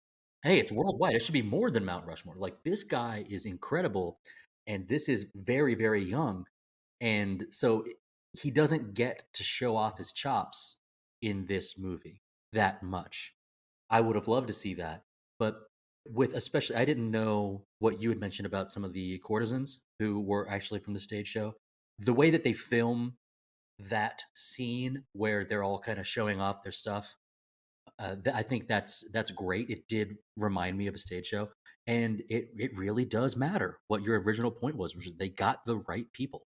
Hey, it's worldwide. It should be more than Mount Rushmore. Like, this guy is incredible, and this is very, very young, and so he doesn't get to show off his chops in this movie that much. I would have loved to see that, but With especially, I didn't know what you had mentioned about some of the courtesans who were actually from the stage show. The way that they film that scene where they're all kind of showing off their stuff, I think that's great. It did remind me of a stage show, and it really does matter what your original point was, which is they got the right people.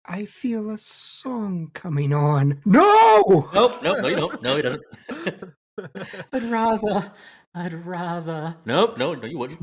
I feel a song coming on. No! Nope, no, you don't. No, he doesn't. I'd rather. Nope, no, you wouldn't.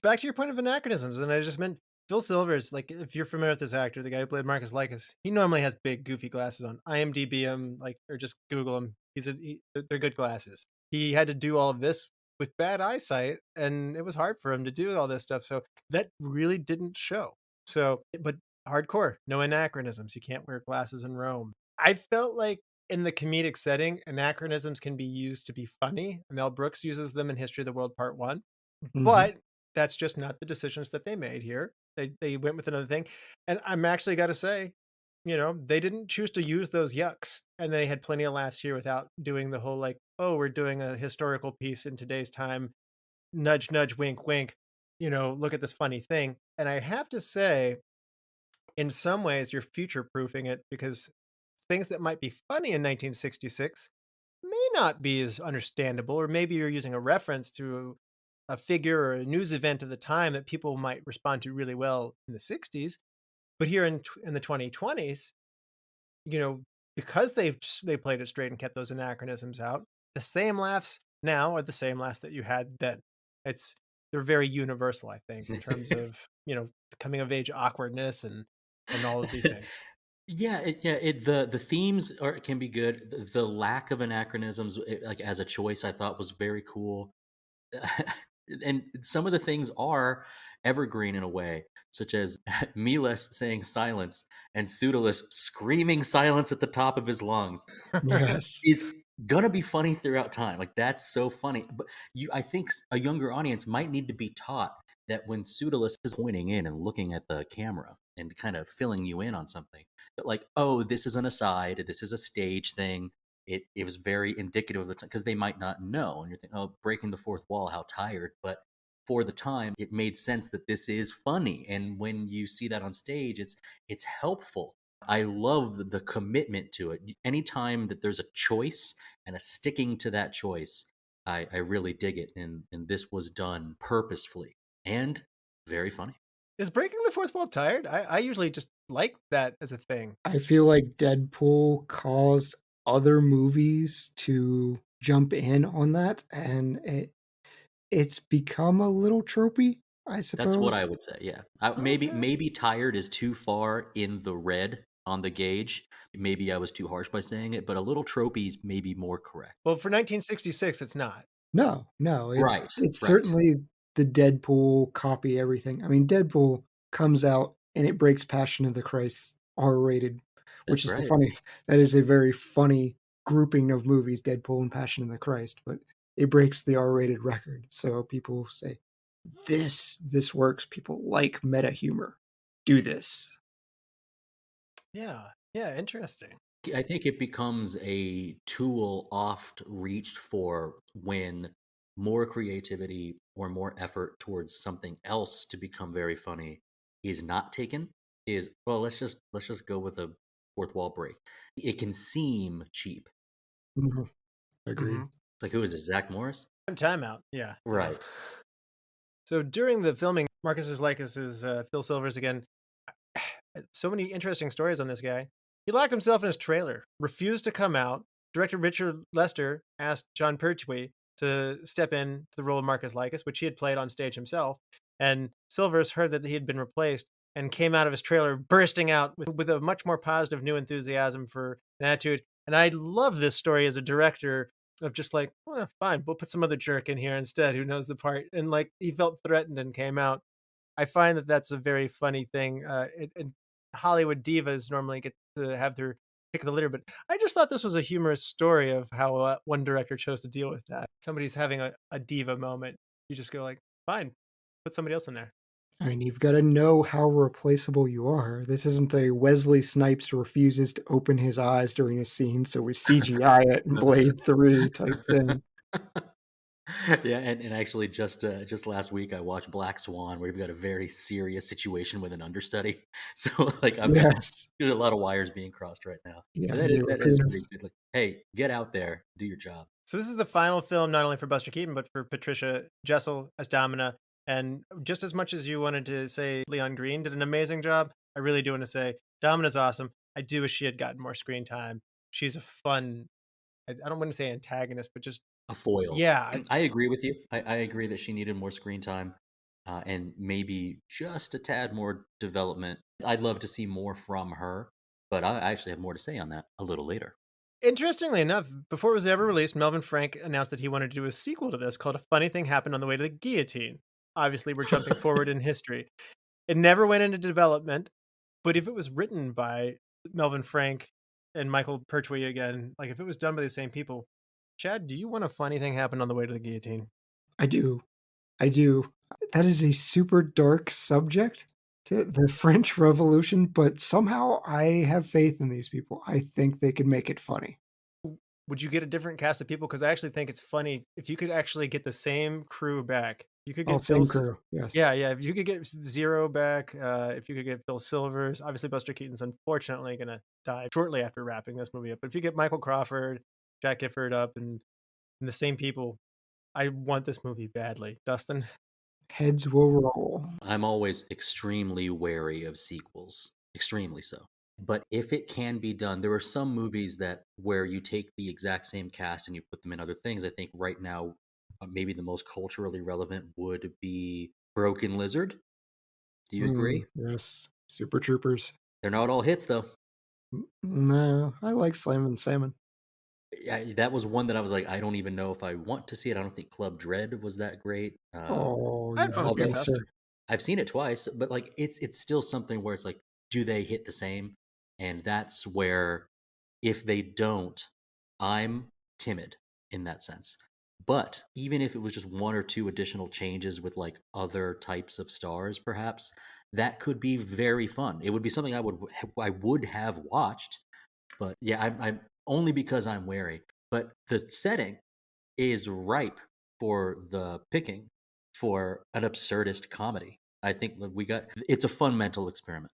Back to your point of anachronisms, and I just meant Phil Silvers. Like, if you're familiar with this actor, the guy who played Marcus Lycus, he normally has big, goofy glasses on. IMDb him, or just Google him. They're good glasses. He had to do all of this with bad eyesight, and it was hard for him to do all this stuff. So that really didn't show. So, but hardcore, no anachronisms. You can't wear glasses in Rome. I felt like in the comedic setting, anachronisms can be used to be funny. Mel Brooks uses them in History of the World Part 1. But that's just not the decisions that they made here. They went with another thing. And I'm actually got to say, they didn't choose to use those yucks. And they had plenty of laughs here without doing the whole like, oh, we're doing a historical piece in today's time. Nudge, nudge, wink, wink. Look at this funny thing. And I have to say, in some ways, you're future proofing it because things that might be funny in 1966 may not be as understandable, or maybe you're using a reference to a figure or a news event of the time that people might respond to really well in the 60s. But here in the 2020s, because they played it straight and kept those anachronisms out, the same laughs now are the same laughs that you had then. They're very universal, I think, in terms of coming of age awkwardness and all of these things. The themes can be good. The lack of anachronisms, like as a choice, I thought was very cool. And some of the things are evergreen in a way, such as Miles saying silence and Pseudolus screaming silence at the top of his lungs. Yes. It's gonna be funny throughout time. Like, that's so funny. But I think a younger audience might need to be taught that when Pseudolus is pointing in and looking at the camera and kind of filling you in on something, that like, oh, this is an aside, this is a stage thing. It was very indicative of the time, because they might not know, and you're thinking, oh, breaking the fourth wall, how tired. But for the time, it made sense that this is funny, and when you see that on stage, it's helpful. I love the commitment to it. Anytime that there's a choice and a sticking to that choice, I really dig it, and this was done purposefully and very funny. Is breaking the fourth wall tired? I usually just like that as a thing. I feel like Deadpool caused other movies to jump in on that, and it's become a little tropey, I suppose. That's what I would say. Yeah, maybe tired is too far in the red on the gauge. Maybe I was too harsh by saying it, but a little tropey is maybe more correct. Well, for 1966, it's not. No, Right. It's certainly the Deadpool copy everything. I mean, Deadpool comes out and it breaks Passion of the Christ R-rated, which is that is a very funny grouping of movies, Deadpool and Passion of the Christ, but it breaks the R-rated record. So people say, this works. People like meta humor. Do this. Yeah, interesting. I think it becomes a tool oft reached for when more creativity or more effort towards something else to become very funny is not taken. Let's just go with a fourth wall break. It can seem cheap. Mm-hmm. Agreed. Like, who is this, Zach Morris? Time Out, yeah. Right. So during the filming, Marcus Lycus is Phil Silvers again. So many interesting stories on this guy. He locked himself in his trailer, refused to come out. Director Richard Lester asked John Pertwee to step in to the role of Marcus Lycus, which he had played on stage himself. And Silvers heard that he had been replaced and came out of his trailer bursting out with a much more positive new enthusiasm for an attitude. And I love this story as a director of just like, well, fine, we'll put some other jerk in here instead who knows the part. And like, he felt threatened and came out. I find that that's a very funny thing. And Hollywood divas normally get to have their pick of the litter, but I just thought this was a humorous story of how one director chose to deal with that. Somebody's having a diva moment. You just go like, fine, put somebody else in there. I mean, you've got to know how replaceable you are. This isn't a Wesley Snipes refuses to open his eyes during a scene, so we CGI it in Blade 3 type thing. Yeah, and actually, just last week I watched Black Swan, where you've got a very serious situation with an understudy. So like I've got Yes. there's a lot of wires being crossed right now. Yeah, But Mila that is Kunis. pretty good. Like, hey, get out there, do your job. So this is the final film, not only for Buster Keaton, but for Patricia Jessel as Domina. And just as much as you wanted to say Leon Greene did an amazing job, I really do want to say Domina's awesome. I do wish she had gotten more screen time. She's a fun, I don't want to say antagonist, but just, A foil. yeah, I agree with you. I agree that she needed more screen time, and maybe just a tad more development. I'd love to see more from her, but I actually have more to say on that a little later. Interestingly enough, before it was ever released, Melvin Frank announced that he wanted to do a sequel to this called A Funny Thing Happened on the Way to the Guillotine. Obviously, we're jumping forward in history. It never went into development, but if it was written by Melvin Frank and Michael Pertwee again, like if it was done by the same people, Chad, do you want A Funny Thing Happen on the Way to the Guillotine? I do. I do. That is a super dark subject to the French Revolution, but somehow I have faith in these people. I think they could make it funny. Would you get a different cast of people? Because I actually think it's funny if you could actually get the same crew back. You could Oh, get Phil. same crew. Yes. Yeah, yeah. If you could get Zero back, if you could get Phil Silvers, obviously Buster Keaton's unfortunately going to die shortly after wrapping this movie up. But if you get Michael Crawford, Jack Gifford up, and the same people, I want this movie badly. Dustin? Heads will roll. I'm always extremely wary of sequels, extremely so. But if it can be done, there are some movies that where you take the exact same cast and you put them in other things. I think right now, maybe the most culturally relevant would be Broken Lizard. Do you agree? Yes. Super Troopers. They're not all hits though. No, I like Slam Salmon. Yeah, that was one that I was like, I don't even know if I want to see it. I don't think Club Dread was that great. Oh, I had you fun with don't Beer know, Fest. sir. I've seen it twice, but like it's still something where it's like, do they hit the same? And that's where if they don't, I'm timid in that sense. But even if it was just one or two additional changes with like other types of stars, perhaps that could be very fun. It would be something I would have watched. But yeah, I'm only because I'm wary. But the setting is ripe for the picking for an absurdist comedy. I think that it's a fun mental experiment.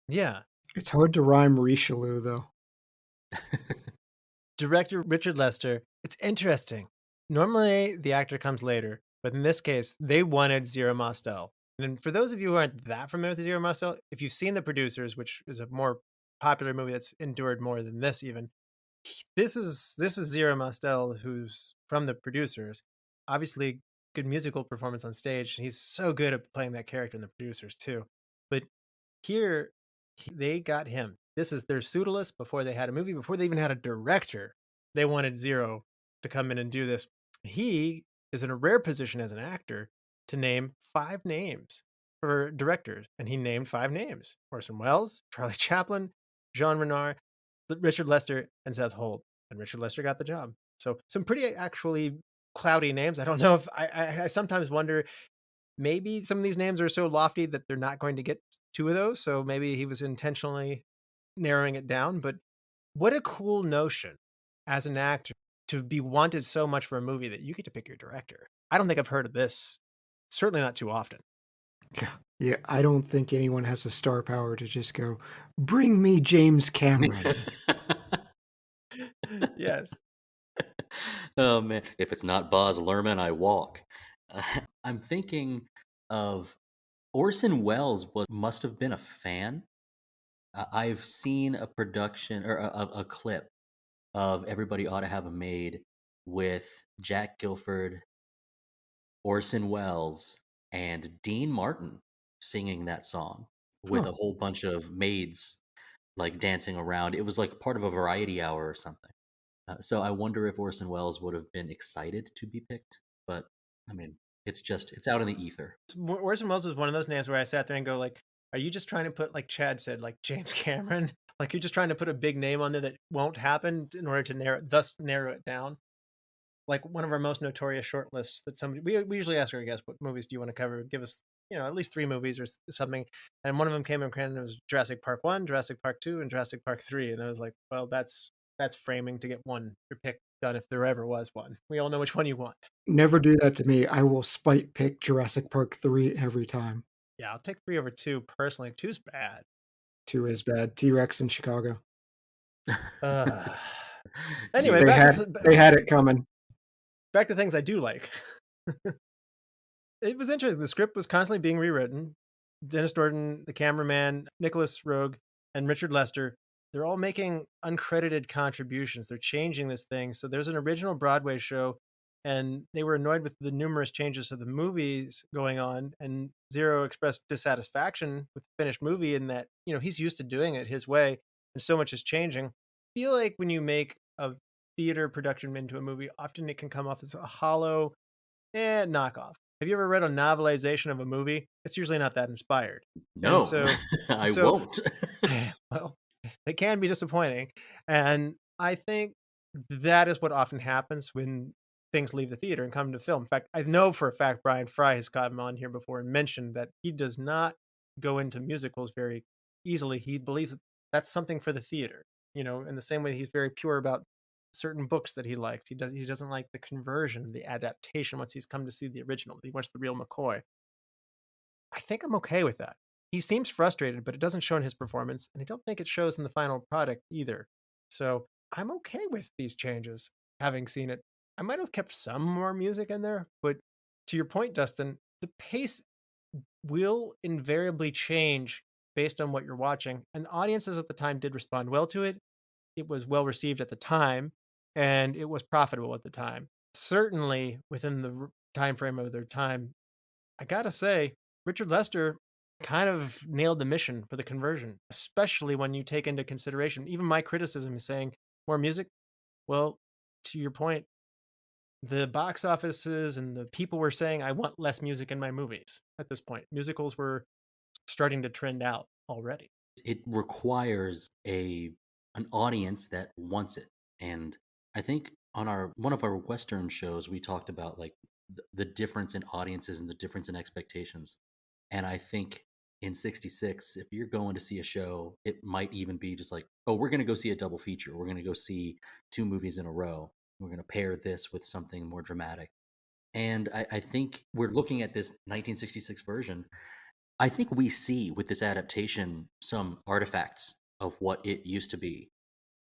Yeah. It's hard to rhyme Richelieu, though. Director Richard Lester. It's interesting. Normally, the actor comes later, but in this case, they wanted Zero Mostel. And for those of you who aren't that familiar with Zero Mostel, if you've seen The Producers, which is a more popular movie that's endured more than this, even this is Zero Mostel, who's from The Producers. Obviously, good musical performance on stage, and he's so good at playing that character in The Producers too. But here, they got him. This is their pseudolist before they had a movie, before they even had a director. They wanted Zero to come in and do this. He is in a rare position as an actor to name 5 names for directors, and he named 5 names: Orson Welles, Charlie Chaplin, Jean Renoir, Richard Lester, and Seth Holt. And Richard Lester got the job. So some pretty actually cloudy names. I don't know if I sometimes wonder, maybe some of these names are so lofty that they're not going to get 2 of those. So maybe he was intentionally narrowing it down. But what a cool notion as an actor to be wanted so much for a movie that you get to pick your director. I don't think I've heard of this. Certainly not too often. Yeah, I don't think anyone has the star power to just go, bring me James Cameron. Yes. Oh man, if it's not Baz Luhrmann, I walk. I'm thinking of Orson Welles must have been a fan. I've seen a production or a clip of Everybody Ought to Have a Maid with Jack Gilford, Orson Welles, and Dean Martin singing that song with Huh. a whole bunch of maids like dancing around. It was like part of a variety hour or something. So I wonder if Orson Welles would have been excited to be picked, but I mean, it's out in the ether. Orson Welles was one of those names where I sat there and go, like, are you just trying to put, like Chad said, like James Cameron? Like you're just trying to put a big name on there that won't happen in order to narrow it down? Like one of our most notorious shortlists that somebody we usually ask our guests, what movies do you want to cover? Give us, at least 3 movies or something. And one of them came in and it was Jurassic Park 1, Jurassic Park 2, and Jurassic Park 3. And I was like, well, that's that's framing to get your pick done if there ever was one. We all know which one you want. Never do that to me. I will spite pick Jurassic Park 3 every time. Yeah, I'll take 3 over 2 personally. 2's bad. 2 is bad. T-Rex in Chicago. Anyway, they had it coming. Back to things I do like. It was interesting. The script was constantly being rewritten. Dennis Thornton, the cameraman, Nicholas Roeg, and Richard Lester, they're all making uncredited contributions. They're changing this thing. So there's an original Broadway show, and they were annoyed with the numerous changes to the movies going on. And Zero expressed dissatisfaction with the finished movie in that, he's used to doing it his way, and so much is changing. I feel like when you make a theater production into a movie, often it can come off as a hollow knockoff. Have you ever read a novelization of a movie? It's usually not that inspired. No, I won't. Well, it can be disappointing. And I think that is what often happens when things leave the theater and come to film. In fact, I know for a fact Brian Fry has gotten on here before and mentioned that he does not go into musicals very easily. He believes that that's something for the theater, in the same way he's very pure about certain books that he likes. He doesn't like the conversion, the adaptation once he's come to see the original. He wants the real McCoy. I think I'm okay with that. He seems frustrated, but it doesn't show in his performance, and I don't think it shows in the final product either. So I'm okay with these changes, having seen it. I might have kept some more music in there, but to your point, Dustin, the pace will invariably change based on what you're watching, and audiences at the time did respond well to it. It was well received at the time, and it was profitable at the time. Certainly within the time frame of their time, I gotta say, Richard Lester kind of nailed the mission for the conversion, especially when you take into consideration, even my criticism is saying more music. Well, to your point, the box offices and the people were saying, I want less music in my movies at this point. Musicals were starting to trend out already. It requires an audience that wants it. And I think on one of our Western shows, we talked about like the difference in audiences and the difference in expectations. And I think in 66, if you're going to see a show, it might even be just like, oh, we're going to go see a double feature. We're going to go see 2 movies in a row. We're going to pair this with something more dramatic. And I think we're looking at this 1966 version. I think we see with this adaptation some artifacts of what it used to be.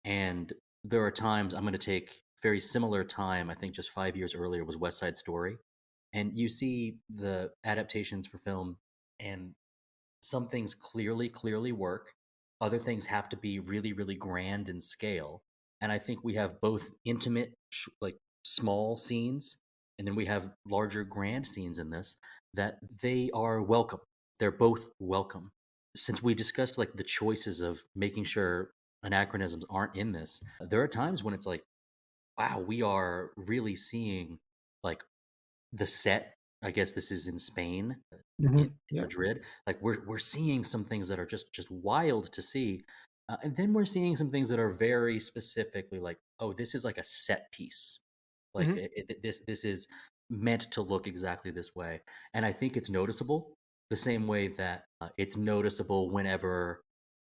And there are times I'm going to take very similar time. I think just 5 years earlier was West Side Story. And you see the adaptations for film, and some things clearly work. Other things have to be really, really grand in scale. And I think we have both intimate, like small scenes, and then we have larger, grand scenes in this that they are welcome. They're both welcome. Since we discussed like the choices of making sure anachronisms aren't in this, there are times when it's like, wow, we are really seeing like the set. I guess this is in Spain, in Madrid. Like we're seeing some things that are just wild to see, and then we're seeing some things that are very specifically like, oh, this is like a set piece. Like this is meant to look exactly this way, and I think it's noticeable the same way that it's noticeable whenever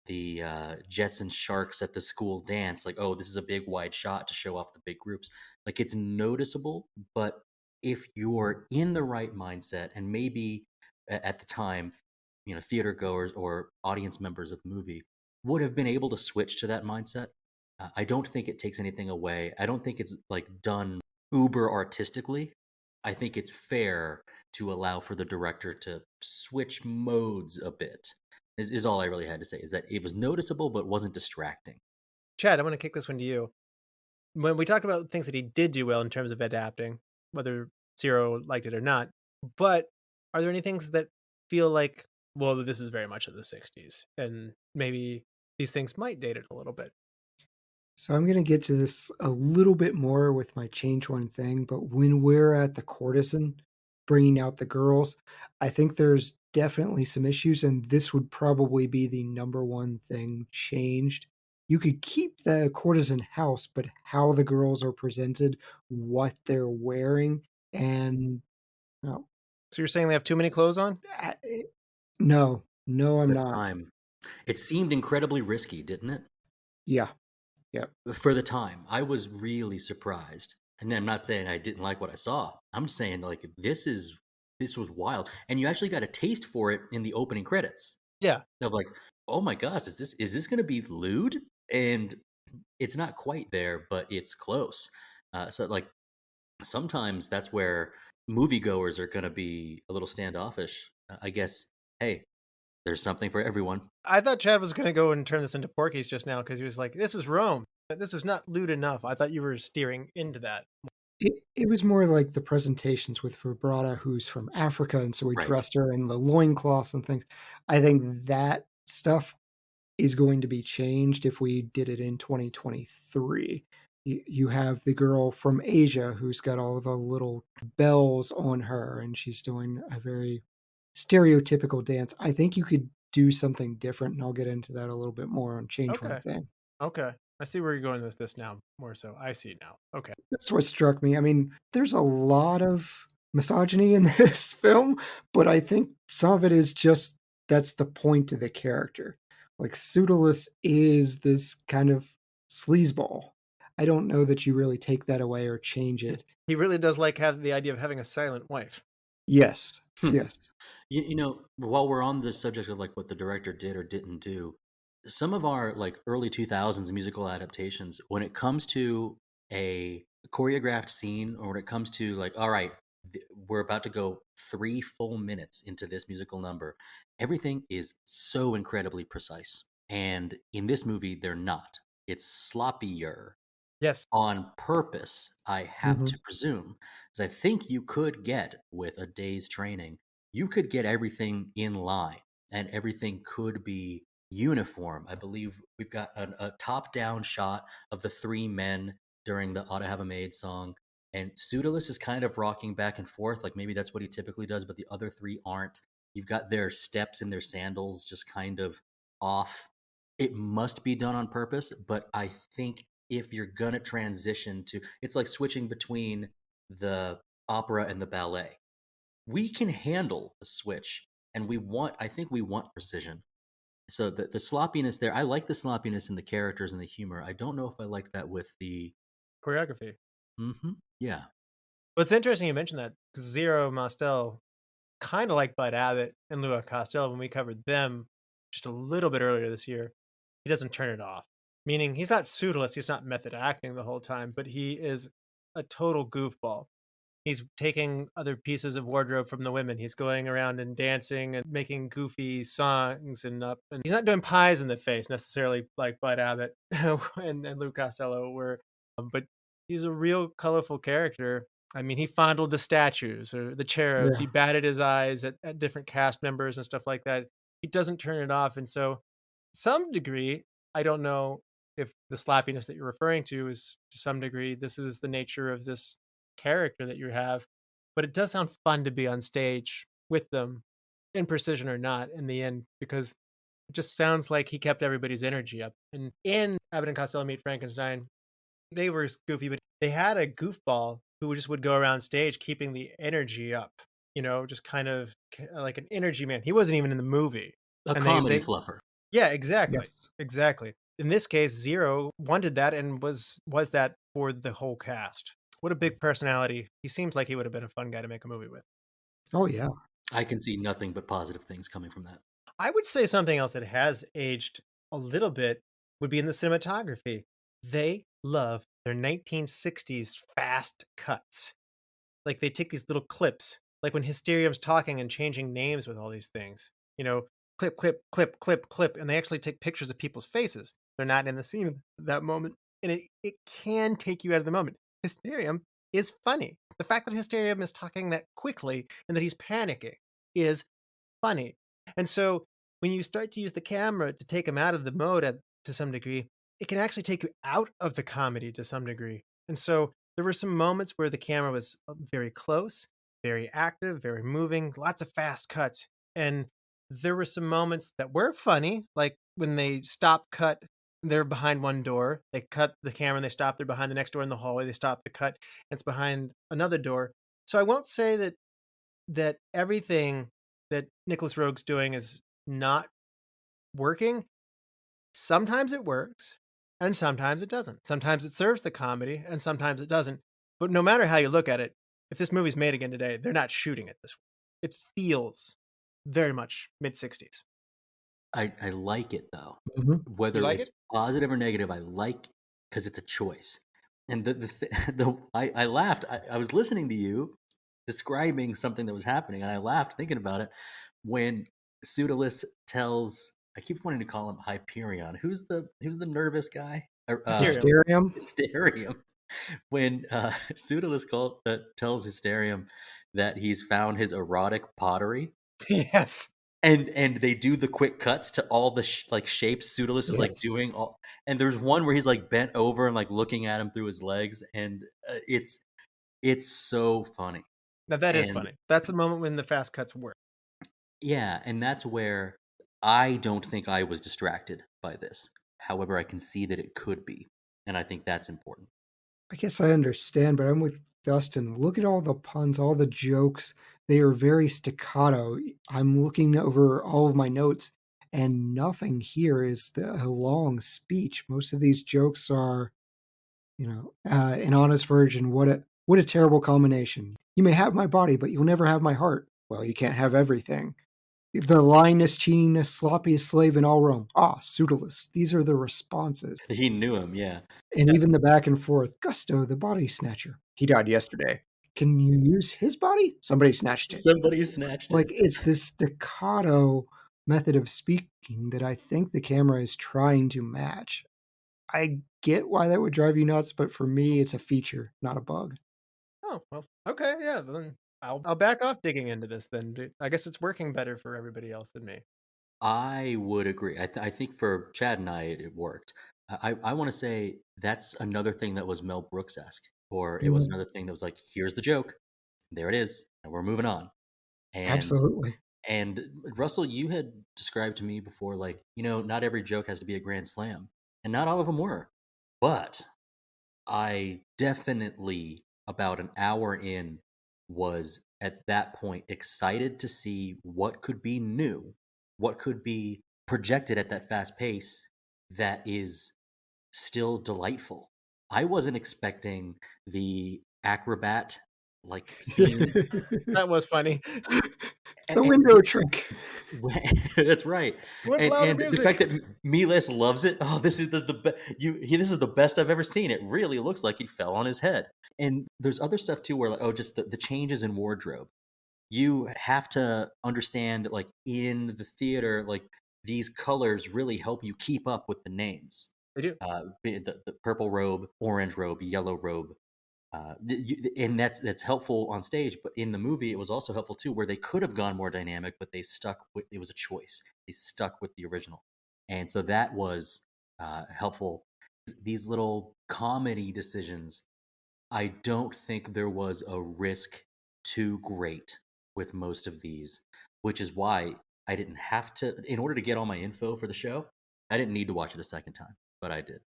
the Jets and Sharks at the school dance. Like, oh, this is a big wide shot to show off the big groups. Like it's noticeable, but if you're in the right mindset, and maybe at the time, theater goers or audience members of the movie would have been able to switch to that mindset. I don't think it takes anything away. I don't think it's like done uber artistically. I think it's fair to allow for the director to switch modes a bit. Is all I really had to say, is that it was noticeable but wasn't distracting. Chad, I'm going to kick this one to you. When we talked about things that he did do well in terms of adapting, whether Zero liked it or not, but are there any things that feel like, well, this is very much of the 60s, and maybe these things might date it a little bit? So I'm going to get to this a little bit more with my change one thing, but when we're at the courtesan bringing out the girls, I think there's definitely some issues, and this would probably be the number one thing changed. You could keep the courtesan house, but how the girls are presented, what they're wearing, and So you're saying they have too many clothes on? No, I'm not. Time. It seemed incredibly risky, didn't it? Yeah. Yep. For the time, I was really surprised. And I'm not saying I didn't like what I saw. I'm just saying like this was wild. And you actually got a taste for it in the opening credits. Yeah. Of like, oh my gosh, is this gonna be lewd? And it's not quite there, but it's close. So like sometimes that's where moviegoers are gonna be a little standoffish. I guess, hey, there's something for everyone. I thought Chad was going to go and turn this into Porky's just now because he was like, this is Rome. This is not lewd enough. I thought you were steering into that. It was more like the presentations with Vibrata, who's from Africa, and so we Right. dressed her in the loincloths and things. I think that stuff is going to be changed if we did it in 2023. You have the girl from Asia who's got all the little bells on her, and she's doing a very stereotypical dance. I think you could do something different, and I'll get into that a little bit more on Change One Okay. Thing. Okay. I see where you're going with this now, more so. I see now. Okay. That's what struck me. I mean, there's a lot of misogyny in this film, but I think some of it is just that's the point of the character. Like Pseudolus is this kind of sleazeball. I don't know that you really take that away or change it. He really does like have the idea of having a silent wife. Yes. Hmm. Yes. You know, while we're on the subject of like what the director did or didn't do, some of our like early 2000s musical adaptations, when it comes to a choreographed scene or when it comes to like, all right, we're about to go 3 full minutes into this musical number, everything is so incredibly precise. And in this movie, they're not. It's sloppier Yes. on purpose, I have Mhm. to presume. Because I think you could get, with a day's training, you could get everything in line and everything could be uniform. I believe we've got a top down shot of the 3 men during the Ought to Have a Maid song. And Pseudolus is kind of rocking back and forth, like maybe that's what he typically does, but the other 3 aren't. You've got their steps in their sandals just kind of off. It must be done on purpose, but I think if you're gonna transition to, it's like switching between the opera and the ballet. We can handle the switch, and I think we want precision. So the sloppiness there, I like the sloppiness in the characters and the humor. I don't know if I like that with the Choreography. yeah. Well, it's interesting you mentioned that because Zero Mostel, kind of like Bud Abbott and Lua Costello, when we covered them just a little bit earlier this year, he doesn't turn it off. Meaning he's not pseudoless, he's not method acting the whole time, but he is a total goofball. He's taking other pieces of wardrobe from the women. He's going around and dancing and making goofy songs and he's not doing pies in the face necessarily like Bud Abbott and Lou Costello were, but he's a real colorful character. I mean, he fondled the statues or the cherubs. Yeah. He batted his eyes at different cast members and stuff like that. He doesn't turn it off. And so, some degree, I don't know if the slappiness that you're referring to is to some degree, this is the nature of this character that you have, but it does sound fun to be on stage with them, in precision or not, in the end, because it just sounds like he kept everybody's energy up. And in Abbott and Costello Meet Frankenstein, they were goofy, but they had a goofball who just would go around stage keeping the energy up, just kind of like an energy man. He wasn't even in the movie. A And comedy they fluffer. yeah, exactly. Yes. Exactly. In this case, Zero wanted that and was that for the whole cast. What a big personality. He seems like he would have been a fun guy to make a movie with. Oh yeah. I can see nothing but positive things coming from that. I would say something else that has aged a little bit would be in the cinematography. They love their 1960s fast cuts. Like they take these little clips, like when Hysterium's talking and changing names with all these things, clip, clip, clip, clip, clip, and they actually take pictures of people's faces. They're not in the scene at that moment, and it can take you out of the moment. Hysterium is funny. The fact that Hysterium is talking that quickly and that he's panicking is funny. And so when you start to use the camera to take him out of the mode to some degree, it can actually take you out of the comedy to some degree. And so there were some moments where the camera was very close, very active, very moving, lots of fast cuts. And there were some moments that were funny, like when they stop cut, they're behind one door, they cut the camera and they stop, they're behind the next door in the hallway, they stop the cut, and it's behind another door. So I won't say that everything that Nicholas Roeg's doing is not working. Sometimes it works, and sometimes it doesn't. Sometimes it serves the comedy, and sometimes it doesn't. But no matter how you look at it, if this movie's made again today, they're not shooting it this way. It feels very much mid 60s. I like it though. hmm You Whether like it's it? positive or negative, I like because it's a choice. And I laughed. I was listening to you describing something that was happening, and I laughed thinking about it when Pseudolus tells. I keep wanting to call him Hyperion. Who's the nervous guy? Hysterium. Hysterium. Hysterium. When Pseudolus tells Hysterium that he's found his erotic pottery, Yes. and they do the quick cuts to all the shapes Pseudolus is like Yes. doing all, and there's one where he's like bent over and like looking at him through his legs, and it's so funny. Now that is And funny. That's the moment when the fast cuts work. yeah, and that's where I don't think I was distracted by this. However, I can see that it could be, and I think that's important. I guess I understand, but I'm with Dustin. Look at all the puns, all the jokes. They are very staccato. I'm looking over all of my notes, and nothing here is a long speech. Most of these jokes are, an honest virgin. What a terrible combination. You may have my body, but you'll never have my heart. Well, you can't have everything. The lyingness, cheatiness, sloppiest slave in all Rome. Ah, Pseudolus. These are the responses. He knew him, yeah. And Yes. even the back and forth. Gusto, the body snatcher. He died yesterday. Can you use his body? Somebody snatched it. Somebody snatched Like, it. it's this staccato method of speaking that I think the camera is trying to match. I get why that would drive you nuts, but for me, it's a feature, not a bug. Oh, well, okay, yeah, then I'll back off digging into this then. I guess it's working better for everybody else than me. I would agree. I think for Chad and I, it worked. I want to say that's another thing that was Mel Brooks-esque, or it was Mhm. another thing that was like, here's the joke, there it is, and we're moving on. Absolutely. And Russell, you had described to me before, like, not every joke has to be a grand slam, and not all of them were. But I definitely, about an hour in, was at that point excited to see what could be new, what could be projected at that fast pace that is still delightful. I wasn't expecting the acrobat like scene. That was funny. The window trick. That's right. What's louder And the music? fact that Miles loves it. Oh, this is this is the best I've ever seen. It really looks like he fell on his head. And there's other stuff too where like, just the changes in wardrobe. You have to understand that like in the theater, like these colors really help you keep up with the names. They do. The purple robe, orange robe, yellow robe, and that's helpful on stage, but in the movie it was also helpful too, where they could have gone more dynamic, but they stuck with, it was a choice, they stuck with the original, and so that was helpful. These little comedy decisions, I don't think there was a risk too great with most of these, which is why I didn't have to, in order to get all my info for the show, I didn't need to watch it a second time, but I did.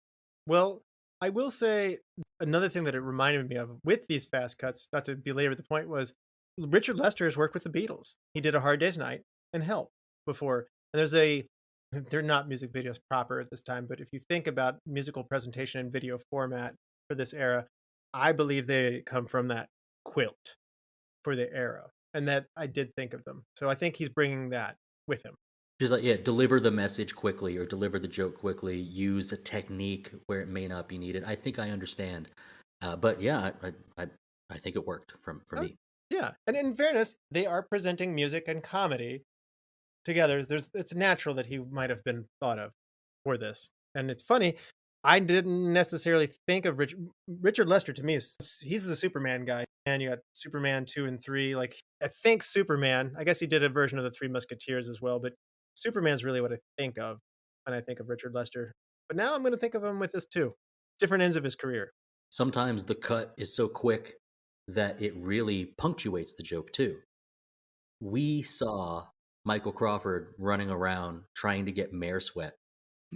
Well, I will say another thing that it reminded me of with these fast cuts, not to belabor the point, was Richard Lester has worked with the Beatles. He did A Hard Day's Night and Help before. And they're not music videos proper at this time, but if you think about musical presentation and video format for this era, I believe they come from that quilt for the era. And that I did think of them. So I think he's bringing that with him. Just like, yeah, deliver the message quickly or deliver the joke quickly. Use a technique where it may not be needed. I think I understand, but yeah, I think it worked for me. Yeah, and in fairness, they are presenting music and comedy together. It's natural that he might have been thought of for this, and it's funny. I didn't necessarily think of Richard Lester. To me, he's the Superman guy, and you got Superman 2 and 3. Like I think Superman. I guess he did a version of the Three Musketeers as well, but Superman's really what I think of when I think of Richard Lester. But now I'm going to think of him with this too. Different ends of his career. Sometimes the cut is so quick that it really punctuates the joke too. We saw Michael Crawford running around trying to get mare sweat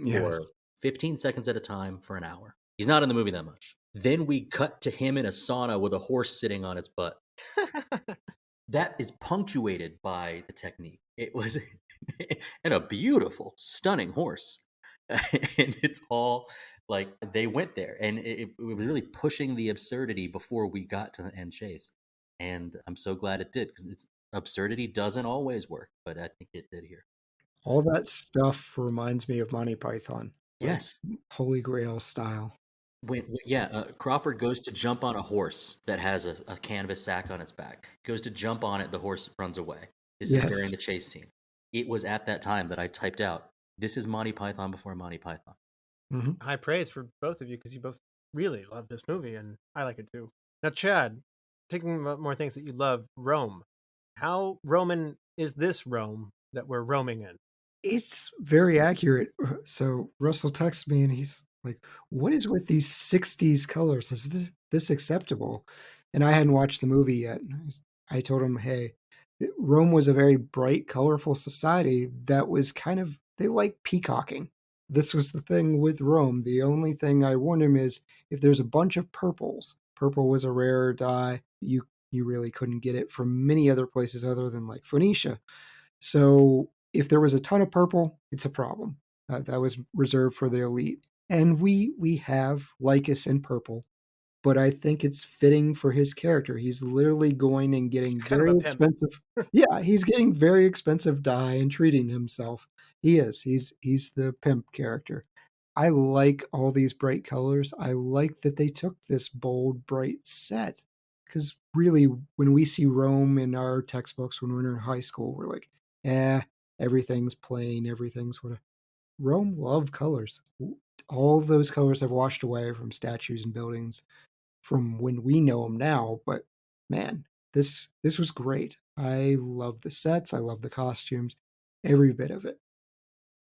for 15 seconds at a time for an hour. He's not in the movie that much. Then we cut to him in a sauna with a horse sitting on its butt. That is punctuated by the technique. It was and a beautiful, stunning horse. And it's all Like they went there, and it was really pushing the absurdity before we got to the end chase. And I'm so glad it did, because it's absurdity doesn't always work, but I think it did here. All that stuff reminds me of Monty Python, like Yes. Holy Grail style. Crawford goes to jump on a horse that has a canvas sack on its back. Goes to jump on it, the horse runs away. This is during Yes. the chase scene. It was at that time that I typed out, this is Monty Python before Monty Python. hmm High praise for both of you because you both really love this movie, and I like it too. Now, Chad, taking more things that you love, Rome. How Roman is this Rome that we're roaming in? It's very accurate. So Russell texts me and he's like, "What is with these '60s colors? Is this acceptable?" And I hadn't watched the movie yet. I told him, "Hey, Rome was a very bright, colorful society that was kind of they like peacocking. This was the thing with Rome. The only thing I warned him is if there's a bunch of purples. Purple was a rare dye. You really couldn't get it from many other places other than like Phoenicia. So if there was a ton of purple, it's a problem. That was reserved for the elite. And we have Lycus in purple, but I think it's fitting for his character. He's literally going and getting He's kind of very a pimp. expensive. Yeah, he's getting very expensive dye and treating himself. He is. He's the pimp character. I like all these bright colors. I like that they took this bold, bright set. Because really, when we see Rome in our textbooks when we're in high school, we're like, eh, everything's plain, everything's what. Rome loved colors. All those colors have washed away from statues and buildings from when we know them now. But man, this was great. I love the sets. I love the costumes, every bit of it.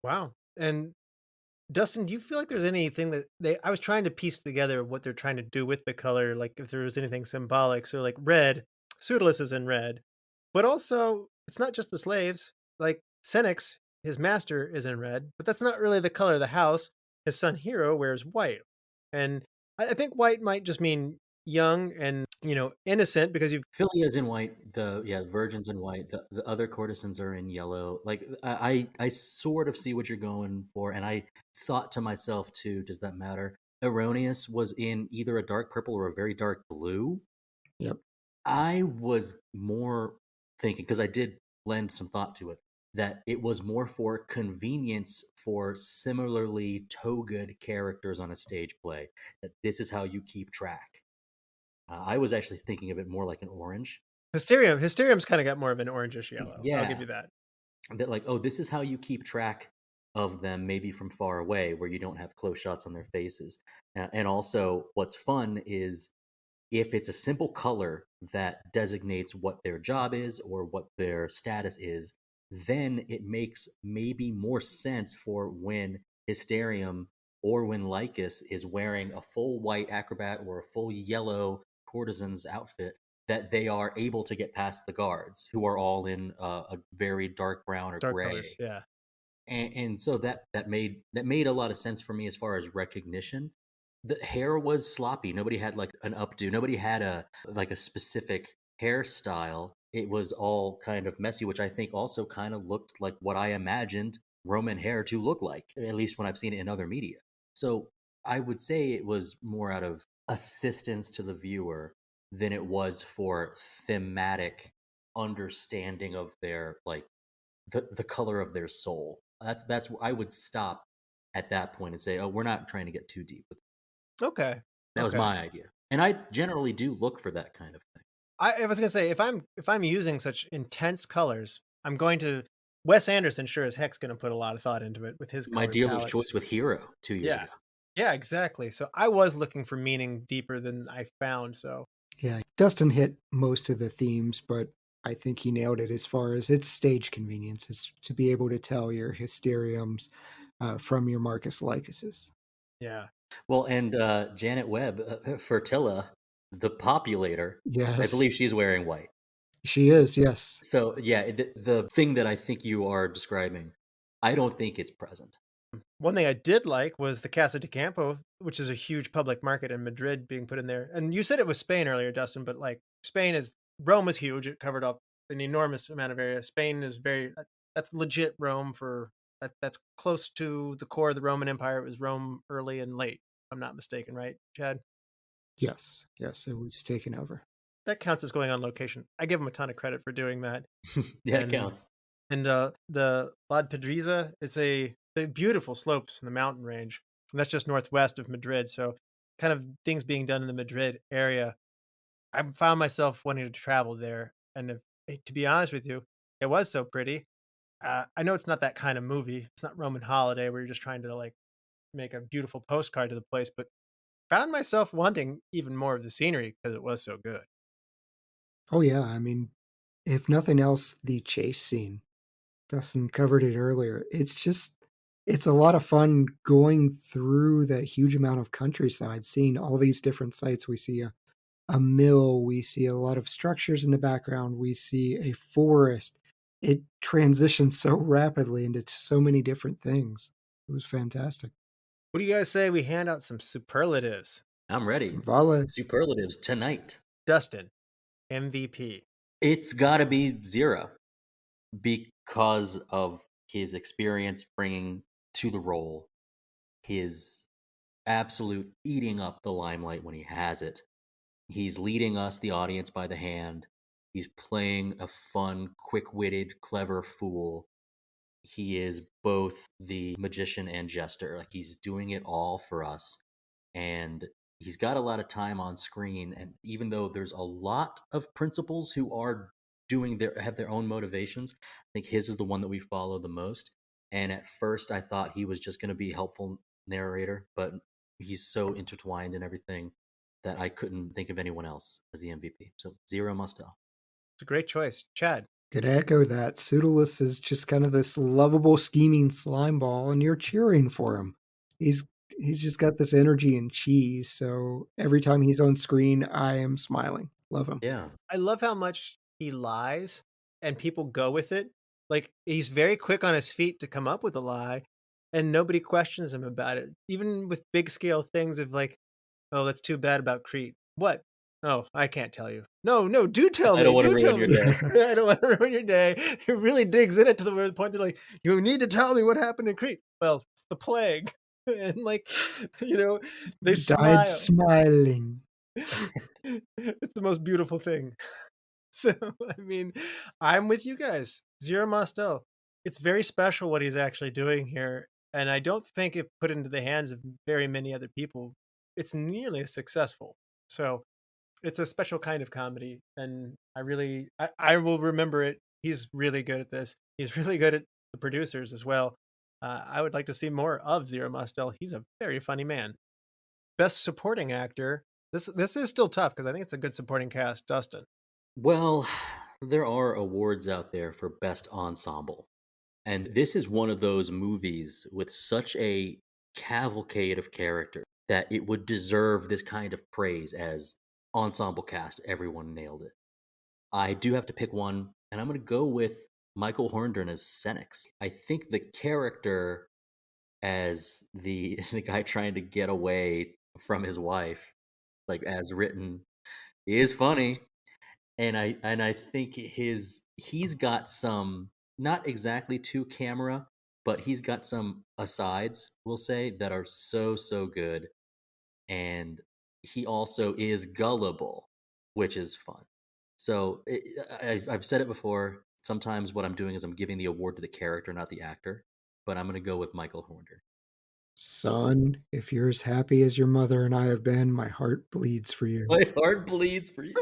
Wow. And Dustin, do you feel like there's anything that I was trying to piece together what they're trying to do with the color, like if there was anything symbolic. So like red, Pseudolus is in red, but also it's not just the slaves. Like Senex, his master, is in red, but that's not really the color of the house. His son Hero wears white. And I think white might just mean young and, innocent because you've Philia's in white. The virgin's in white. The other courtesans are in yellow. Like I sort of see what you're going for, and I thought to myself too, does that matter? Erroneous was in either a dark purple or a very dark blue. Yep. I was more thinking, because I did lend some thought to it, that it was more for convenience for similarly togaed characters on a stage play. That this is how you keep track. I was actually thinking of it more like an orange. Hysterium's kind of got more of an orangish yellow. I'll give Yeah, you that. that like, oh, this is how you keep track of them, maybe from far away, where you don't have close shots on their faces. And also, what's fun is if it's a simple color that designates what their job is or what their status is, then it makes maybe more sense for when Hysterium or when Lycus is wearing a full white acrobat or a full yellow courtesan's outfit, that they are able to get past the guards, who are all in a very dark brown or Dark gray. colors, yeah. And so that made a lot of sense for me as far as recognition. The hair was sloppy. Nobody had like an updo. Nobody had a specific hairstyle. It was all kind of messy, which I think also kind of looked like what I imagined Roman hair to look like, at least when I've seen it in other media. So I would say it was more out of assistance to the viewer than it was for thematic understanding of their like the color of their soul. That's I would stop at that point and say, oh, we're not trying to get too deep with it. Okay. That was Okay. my idea, and I generally do look for that kind of thing. I was gonna say if I'm using such intense colors, I'm going to Wes Anderson sure as heck's gonna put a lot of thought into it with his My color dealer's palettes. choice with Hero 2 years Yeah. ago. Yeah, exactly. So I was looking for meaning deeper than I found. So Yeah, Dustin hit most of the themes, but I think he nailed it as far as its stage convenience is to be able to tell your Hysteriums from your Marcus Lycuses. yeah. Well, and Janet Webb, Fertilla, the populator, I Yes, believe she's wearing white. she is. Yes. So yeah, the thing that I think you are describing, I don't think it's present. One thing I did like was the Casa de Campo, which is a huge public market in Madrid, being put in there. And you said it was Spain earlier, Dustin, but like Rome is huge. It covered up an enormous amount of area. Spain is that's legit Rome for That's close to the core of the Roman Empire. It was Rome early and late, if I'm not mistaken, right, Chad? Yes, it was taken over. That counts as going on location. I give him a ton of credit for doing that. Yeah, it And counts. And the Lad Pedriza, they're beautiful slopes in the mountain range. And that's just northwest of Madrid. So kind of things being done in the Madrid area. I found myself wanting to travel there. And to be honest with you, it was so pretty. I know it's not that kind of movie. It's not Roman Holiday where you're just trying to like make a beautiful postcard to the place, but found myself wanting even more of the scenery because it was so good. Oh yeah, I mean, if nothing else, the chase scene. Dustin covered it earlier. It's a lot of fun going through that huge amount of countryside, seeing all these different sites. We see a mill, we see a lot of structures in the background, we see a forest. It transitions so rapidly into so many different things. It was fantastic. What do you guys say we hand out some superlatives? I'm ready. Vala, Superlatives tonight. Dustin, MVP. It's got to be 0 because of his experience bringing to the role, his absolute eating up the limelight when he has it. He's leading us, the audience, by the hand. He's playing a fun, quick-witted, clever fool. He is both the magician and jester. Like, he's doing it all for us. And he's got a lot of time on screen. And even though there's a lot of principals who are have their own motivations, I think his is the one that we follow the most. And at first I thought he was just going to be a helpful narrator, but he's so intertwined in everything that I couldn't think of anyone else as the MVP. So 0 Mostel. It's a great choice. Chad. could echo that. Pseudolus is just kind of this lovable, scheming slime ball, and you're cheering for him. He's he's just got this energy and cheese. So every time he's on screen, I am smiling. Love him. Yeah. I love how much he lies and people go with it. Like he's very quick on his feet to come up with a lie and nobody questions him about it. Even with big scale things of like, oh, that's too bad about Crete. What? Oh, I can't tell you. No, do tell I me. don't want to Do ruin tell your me. day. I don't want to ruin your day. He really digs in it to the point that like, you need to tell me what happened in Crete. Well, it's the plague. And like, they Died smile. smiling. It's the most beautiful thing. So, I mean, I'm with you guys. 0 Mostel. It's very special what he's actually doing here. And I don't think if put into the hands of very many other people, it's nearly as successful. So it's a special kind of comedy. And I will remember it. He's really good at this. He's really good at the producers as well. I would like to see more of 0 Mostel. He's a very funny man. Best supporting actor. This is still tough because I think it's a good supporting cast. Dustin. Well, there are awards out there for best ensemble. And this is one of those movies with such a cavalcade of character that it would deserve this kind of praise as ensemble cast. Everyone nailed it. I do have to pick one, and I'm going to go with Michael Hordern as Senex. I think the character as the guy trying to get away from his wife, like as written, is funny. And I think he's got some, not exactly to camera, but he's got some asides, we'll say, that are so good. And he also is gullible, which is fun. So I've said it before. Sometimes what I'm doing is I'm giving the award to the character, not the actor. But I'm going to go with Michael Hordern. Son, if you're as happy as your mother and I have been, my heart bleeds for you. My heart bleeds for you.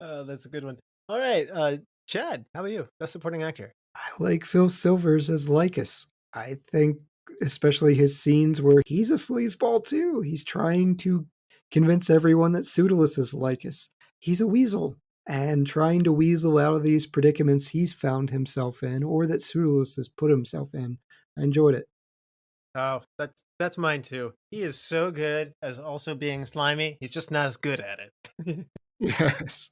That's a good one. All right, Chad, how about you? Best supporting actor. I like Phil Silvers as Lycus. I think especially his scenes where he's a sleazeball too. He's trying to convince everyone that Pseudolus is Lycus. He's a weasel and trying to weasel out of these predicaments he's found himself in or that Pseudolus has put himself in. I enjoyed it. Oh, that's mine too. He is so good as also being slimy. He's just not as good at it. Yes.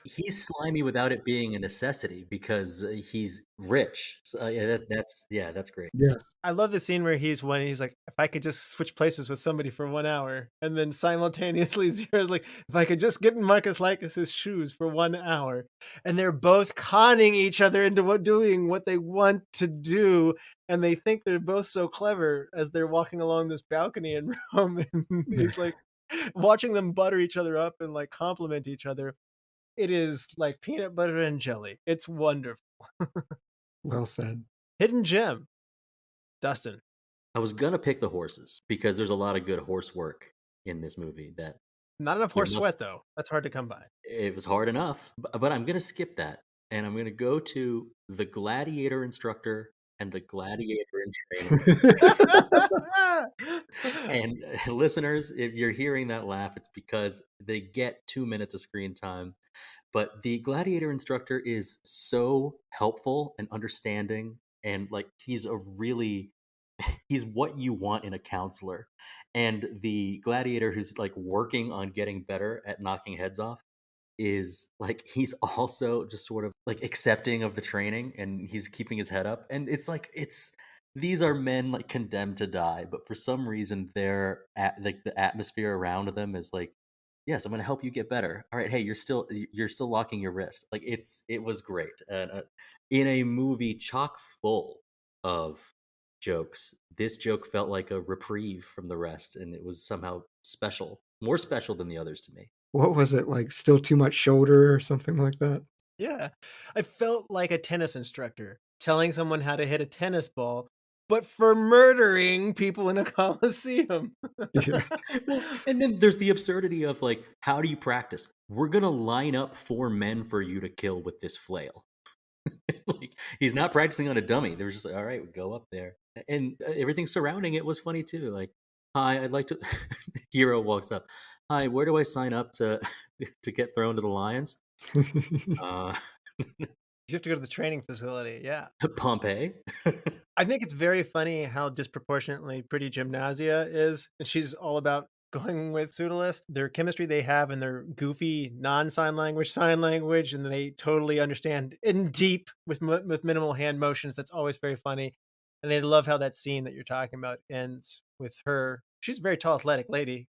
He's slimy without it being a necessity because he's rich. So that's great. Yes. I love the scene where he's like, if I could just switch places with somebody for 1 hour, and then simultaneously Zero's like, if I could just get in Marcus Lycus's shoes for 1 hour, and they're both conning each other into doing what they want to do, and they think they're both so clever as they're walking along this balcony in Rome, and he's like watching them butter each other up and like compliment each other. It is like peanut butter and jelly. It's wonderful. Well said. Hidden gem, Dustin. I was gonna pick the horses because there's a lot of good horse work in this movie that Not enough you horse must- sweat though. That's hard to come by. it was hard enough. But I'm gonna skip that and I'm gonna go to the gladiator instructor and the gladiator in training. And listeners, if you're hearing that laugh, it's because they get 2 minutes of screen time. But the gladiator instructor is so helpful and understanding, and like he's what you want in a counselor. And the gladiator who's like working on getting better at knocking heads off is like he's also just sort of like accepting of the training and he's keeping his head up. And it's these are men like condemned to die, but for some reason they're at like the atmosphere around them is like, yes, I'm going to help you get better. All right, hey, you're still locking your wrist. Like it was great. In a movie chock full of jokes, this joke felt like a reprieve from the rest, and it was somehow special, more special than the others to me. What was it like? Still too much shoulder or something like that? Yeah. I felt like a tennis instructor telling someone how to hit a tennis ball, but for murdering people in a coliseum. Yeah. Well, and then there's the absurdity of like, how do you practice? We're gonna line up 4 men for you to kill with this flail. Like he's not practicing on a dummy. They were just like, all right, we go up there, and everything surrounding it was funny too. Like, hi, I'd like to. Hero walks up. Hi, where do I sign up to to get thrown to the lions? You have to go to the training facility. Yeah. Pompeii. I think it's very funny how disproportionately pretty Gymnasia is. And she's all about going with Pseudolus. Their chemistry they have and their goofy non-sign language, sign language, and they totally understand in deep with minimal hand motions. That's always very funny. And I love how that scene that you're talking about ends with her. She's a very tall, athletic lady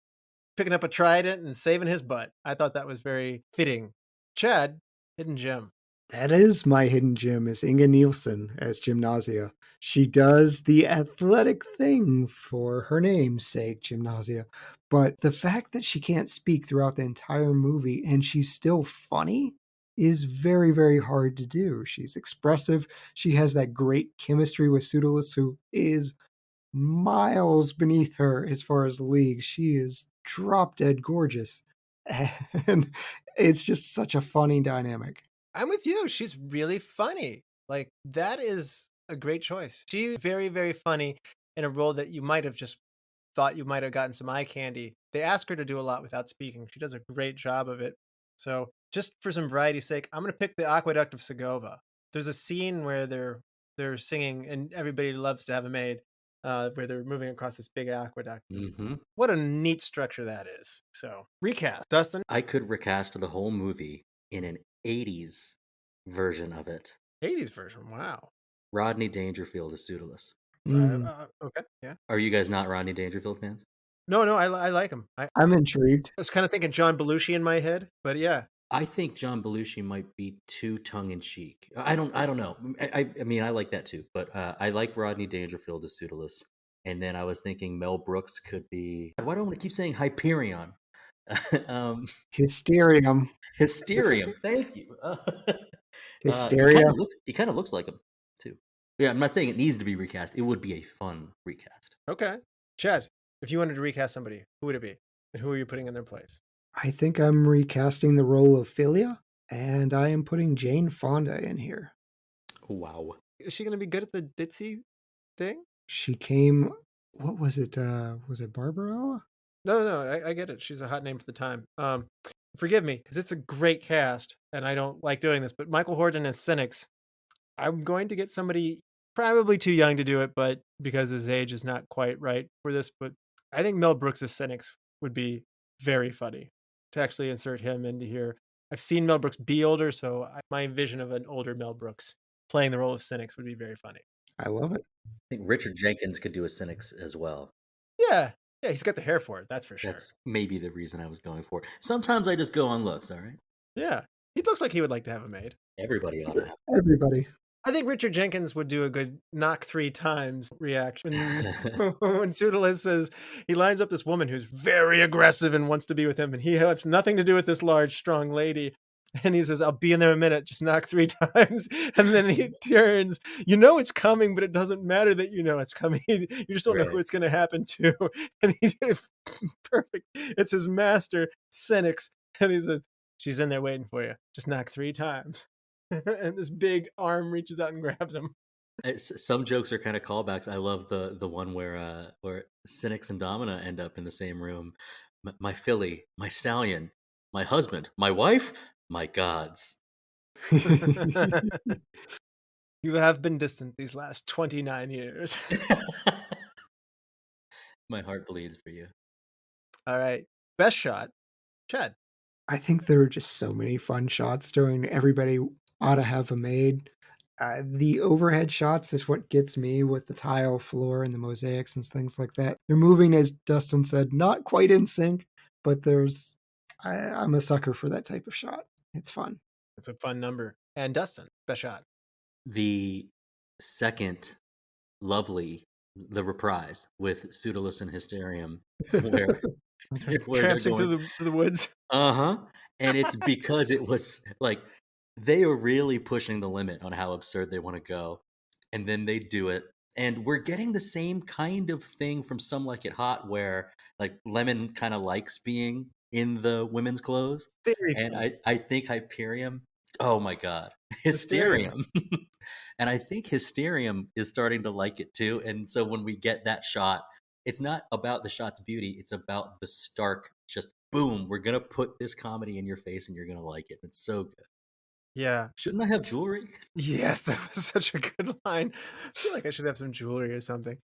picking up a trident and saving his butt. I thought that was very fitting. Chad, hidden gem. That is my hidden gem, is Inga Neilsen as Gymnasia. She does the athletic thing for her name's sake, Gymnasia. But the fact that she can't speak throughout the entire movie and she's still funny is very, very hard to do. She's expressive. She has that great chemistry with Pseudolus, who is miles beneath her as far as the league. She is drop dead gorgeous. And it's just such a funny dynamic. I'm with you. She's really funny. Like, that is a great choice. She's very, very funny in a role that you might have just thought you might have gotten some eye candy. They ask her to do a lot without speaking. She does a great job of it. So, just for some variety's sake, I'm going to pick the Aqueduct of Segova. There's a scene where they're singing, and everybody loves to have a maid, where they're moving across this big aqueduct. Mm-hmm. What a neat structure that is. So, recast. Dustin? I could recast the whole movie in an 80s version of it. 80s version. Wow. Rodney Dangerfield is Pseudolus. Okay. Yeah. Are you guys not Rodney Dangerfield fans? No, I like him. I'm intrigued. I was kind of thinking John Belushi in my head, but yeah. I think John Belushi might be too tongue-in-cheek. I don't know. I mean, I like that too, but I like Rodney Dangerfield as Pseudolus. And then I was thinking Mel Brooks could be... Why do I want to keep saying Hyperion? Hysterium. Hysterium. Thank you. Hysteria. He kind of looks like him too. Yeah, I'm not saying it needs to be recast. It would be a fun recast. Okay. Chad, if you wanted to recast somebody, who would it be? And who are you putting in their place? I think I'm recasting the role of Philia, and I am putting Jane Fonda in here. Wow. Is she going to be good at the ditzy thing? She came... What was it? Was it Barbarella? No, I get it. She's a hot name for the time. Forgive me, because it's a great cast, and I don't like doing this, but Michael Hordern as Cynics. I'm going to get somebody probably too young to do it, but because his age is not quite right for this, but I think Mel Brooks as Cynics would be very funny to actually insert him into here. I've seen Mel Brooks be older, so my vision of an older Mel Brooks playing the role of Cynics would be very funny. I love it. I think Richard Jenkins could do a Cynics as well. Yeah, he's got the hair for it. That's for sure. That's maybe the reason I was going for it. Sometimes I just go on looks, all right? Yeah, he looks like he would like to have a maid. Everybody ought to have. Everybody. I think Richard Jenkins would do a good knock 3 times reaction when Pseudolus says he lines up this woman who's very aggressive and wants to be with him, and he has nothing to do with this large, strong lady. And he says, I'll be in there in a minute, just knock 3 times. And then he turns, you know it's coming, but it doesn't matter that you know it's coming. You just don't know who it's going to happen to. And he did perfect. It's his master, Cynics. And he said, she's in there waiting for you. Just knock 3 times. And this big arm reaches out and grabs him. Some jokes are kind of callbacks. I love the one where Cynics and Domina end up in the same room. My filly, my stallion, my husband, my wife, my gods. You have been distant these last 29 years. My heart bleeds for you. All right. Best shot. Chad. I think there are just so many fun shots during Everybody Ought to Have a Maid. The overhead shots is what gets me with the tile floor and the mosaics and things like that. They're moving, as Dustin said, not quite in sync, but I'm a sucker for that type of shot. It's fun. It's a fun number. And Dustin, best shot. The second lovely, the reprise with Pseudolus and Hysterium, where tramping through the woods. And it's because it was like they are really pushing the limit on how absurd they want to go, and then they do it, and we're getting the same kind of thing from Some Like It Hot, where like Lemon kind of likes being in the women's clothes. Very and funny. I think Hyperium, oh my god, Hysterium. And I think Hysterium is starting to like it too, and so when we get that shot, it's not about the shot's beauty, it's about the stark, just boom, we're gonna put this comedy in your face and you're gonna like it. It's so good. Yeah. Shouldn't I have jewelry? Yes, that was such a good line. I feel like I should have some jewelry or something.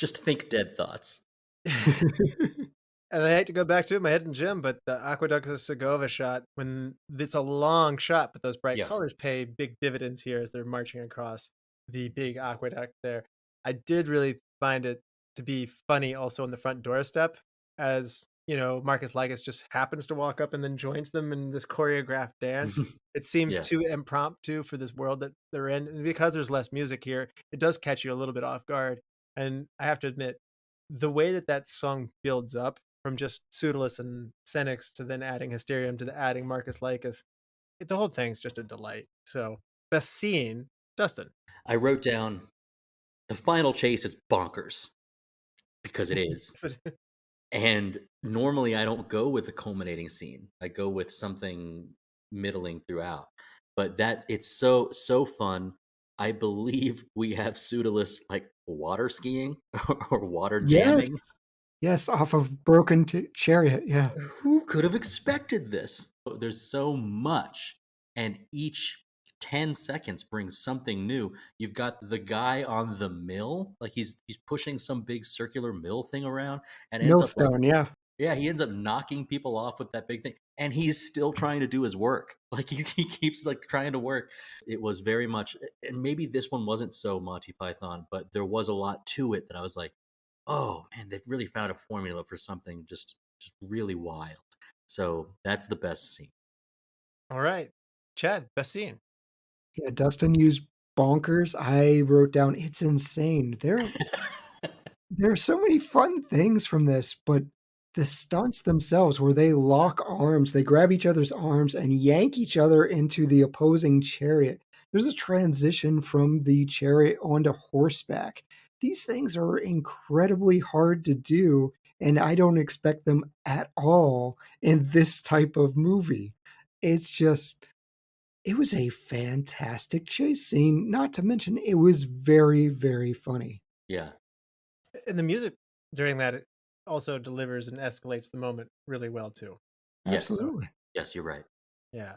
Just think dead thoughts. And I hate to go back to my head and Jim, but the Aqueduct of Segova shot, when it's a long shot, but those bright colors pay big dividends here as they're marching across the big aqueduct there. I did really find it to be funny also on the front doorstep, as Marcus Ligas just happens to walk up and then joins them in this choreographed dance. It seems too impromptu for this world that they're in. And because there's less music here, it does catch you a little bit off guard. And I have to admit, the way that song builds up from just Pseudolus and Cynics to then adding Hysterium to adding Marcus Ligas, the whole thing's just a delight. So, best scene, Dustin. I wrote down the final chase is bonkers, because it is. And normally I don't go with a culminating scene. I go with something middling throughout. But it's so fun. I believe we have Pseudolus like water skiing or water jamming. Yes, off of Broken Chariot, yeah. Who could have expected this? There's so much, and each 10 seconds brings something new. You've got the guy on the mill, like he's pushing some big circular mill thing around, and Millstone, yeah, he ends up knocking people off with that big thing, and he's still trying to do his work. Like he keeps like trying to work. It was very much, and maybe this one wasn't so Monty Python, but there was a lot to it that I was like, oh man, they've really found a formula for something just really wild. So that's the best scene. All right, Chad, best scene. Yeah, Dustin used bonkers. I wrote down it's insane. There are so many fun things from this, but the stunts themselves, where they lock arms, they grab each other's arms and yank each other into the opposing chariot. There's a transition from the chariot onto horseback. These things are incredibly hard to do, and I don't expect them at all in this type of movie. It was a fantastic chase scene, not to mention it was very, very funny. Yeah. And the music during that also delivers and escalates the moment really well too. Absolutely. Yes, you're right. Yeah.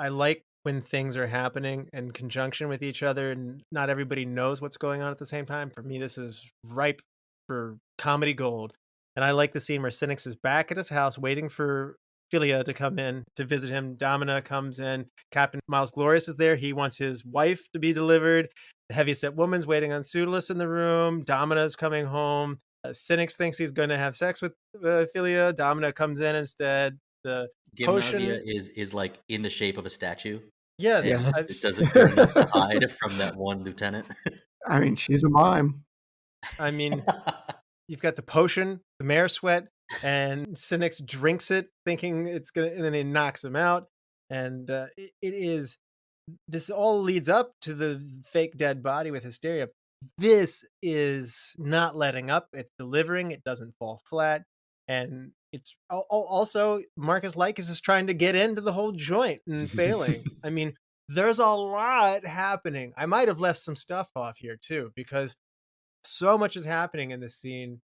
I like when things are happening in conjunction with each other and not everybody knows what's going on at the same time. For me, this is ripe for comedy gold. And I like the scene where Cynics is back at his house waiting for Philia to come in to visit him. Domina comes in. Captain Miles Glorious is there. He wants his wife to be delivered. The heavyset woman's waiting on Pseudolus in the room. Domina's coming home. Cynics thinks he's going to have sex with Philia. Domina comes in instead. The Gymnasia potion. is like in the shape of a statue, Yes. and Yes. it doesn't do enough to hide from that one lieutenant. I mean, she's a mime. I mean, you've got the potion, the mare sweat, and Cynics drinks it thinking it's going to, and then he knocks him out. And it is, this all leads up to the fake dead body with hysteria. This is not letting up. It's delivering. It doesn't fall flat. And it's also Marcus Lycus is trying to get into the whole joint and failing. I mean, there's a lot happening. I might have left some stuff off here too, because so much is happening in this scene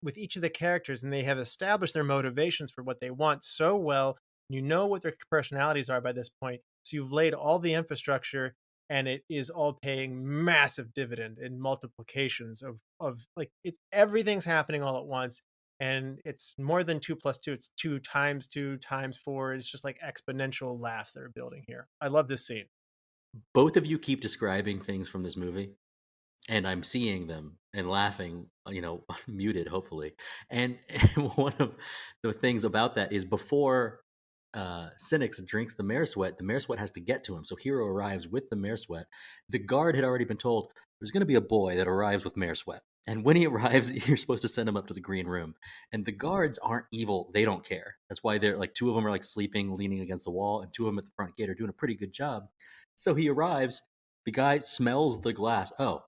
with each of the characters, and they have established their motivations for what they want so well. You know what their personalities are by this point. So you've laid all the infrastructure, and it is all paying massive dividend in multiplications of like everything's happening all at once. And it's more than 2 + 2. It's 2 times 2 times 4. It's just like exponential laughs that are building here. I love this scene. Both of you keep describing things from this movie, and I'm seeing them and laughing, muted, hopefully. And one of the things about that is before Cynics drinks the mare sweat has to get to him. So Hero arrives with the mare sweat. The guard had already been told there's going to be a boy that arrives with mare sweat. And when he arrives, you're supposed to send him up to the green room. And the guards aren't evil. They don't care. That's why they're like, 2 of them are like sleeping, leaning against the wall, and 2 of them at the front gate are doing a pretty good job. So he arrives. The guy smells the glass. Oh,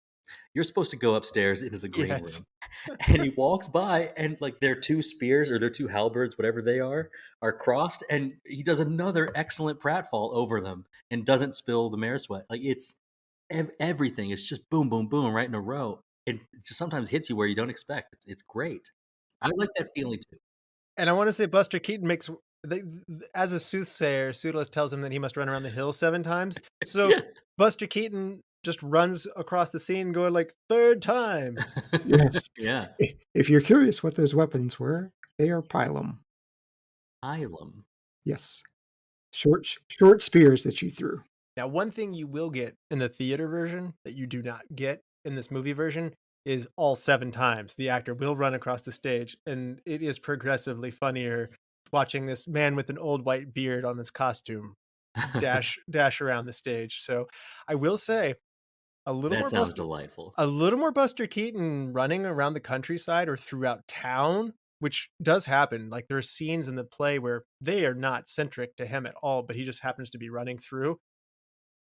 you're supposed to go upstairs into the green Yes. room. And he walks by, and like their 2 spears or their 2 halberds, whatever they are crossed, and he does another excellent pratfall over them and doesn't spill the mare sweat. Like it's everything. It's just boom, boom, boom right in a row. It just sometimes hits you where you don't expect. It's great. I like that feeling too. And I want to say Buster Keaton makes, as a soothsayer, Pseudolus tells him that he must run around the hill 7 times. So Yeah. Buster Keaton just runs across the scene going like 3rd time. Yes. Yeah. If you're curious what those weapons were, they are pilum. Ilum. Yes. Short spears that you threw. Now, one thing you will get in the theater version that you do not get in this movie version is all 7 times the actor will run across the stage, and it is progressively funnier watching this man with an old white beard on his costume dash around the stage. So I will say a little That more sounds delightful. a little more Buster Keaton running around the countryside or throughout town, which does happen. Like there are scenes in the play where they are not centric to him at all, but he just happens to be running through.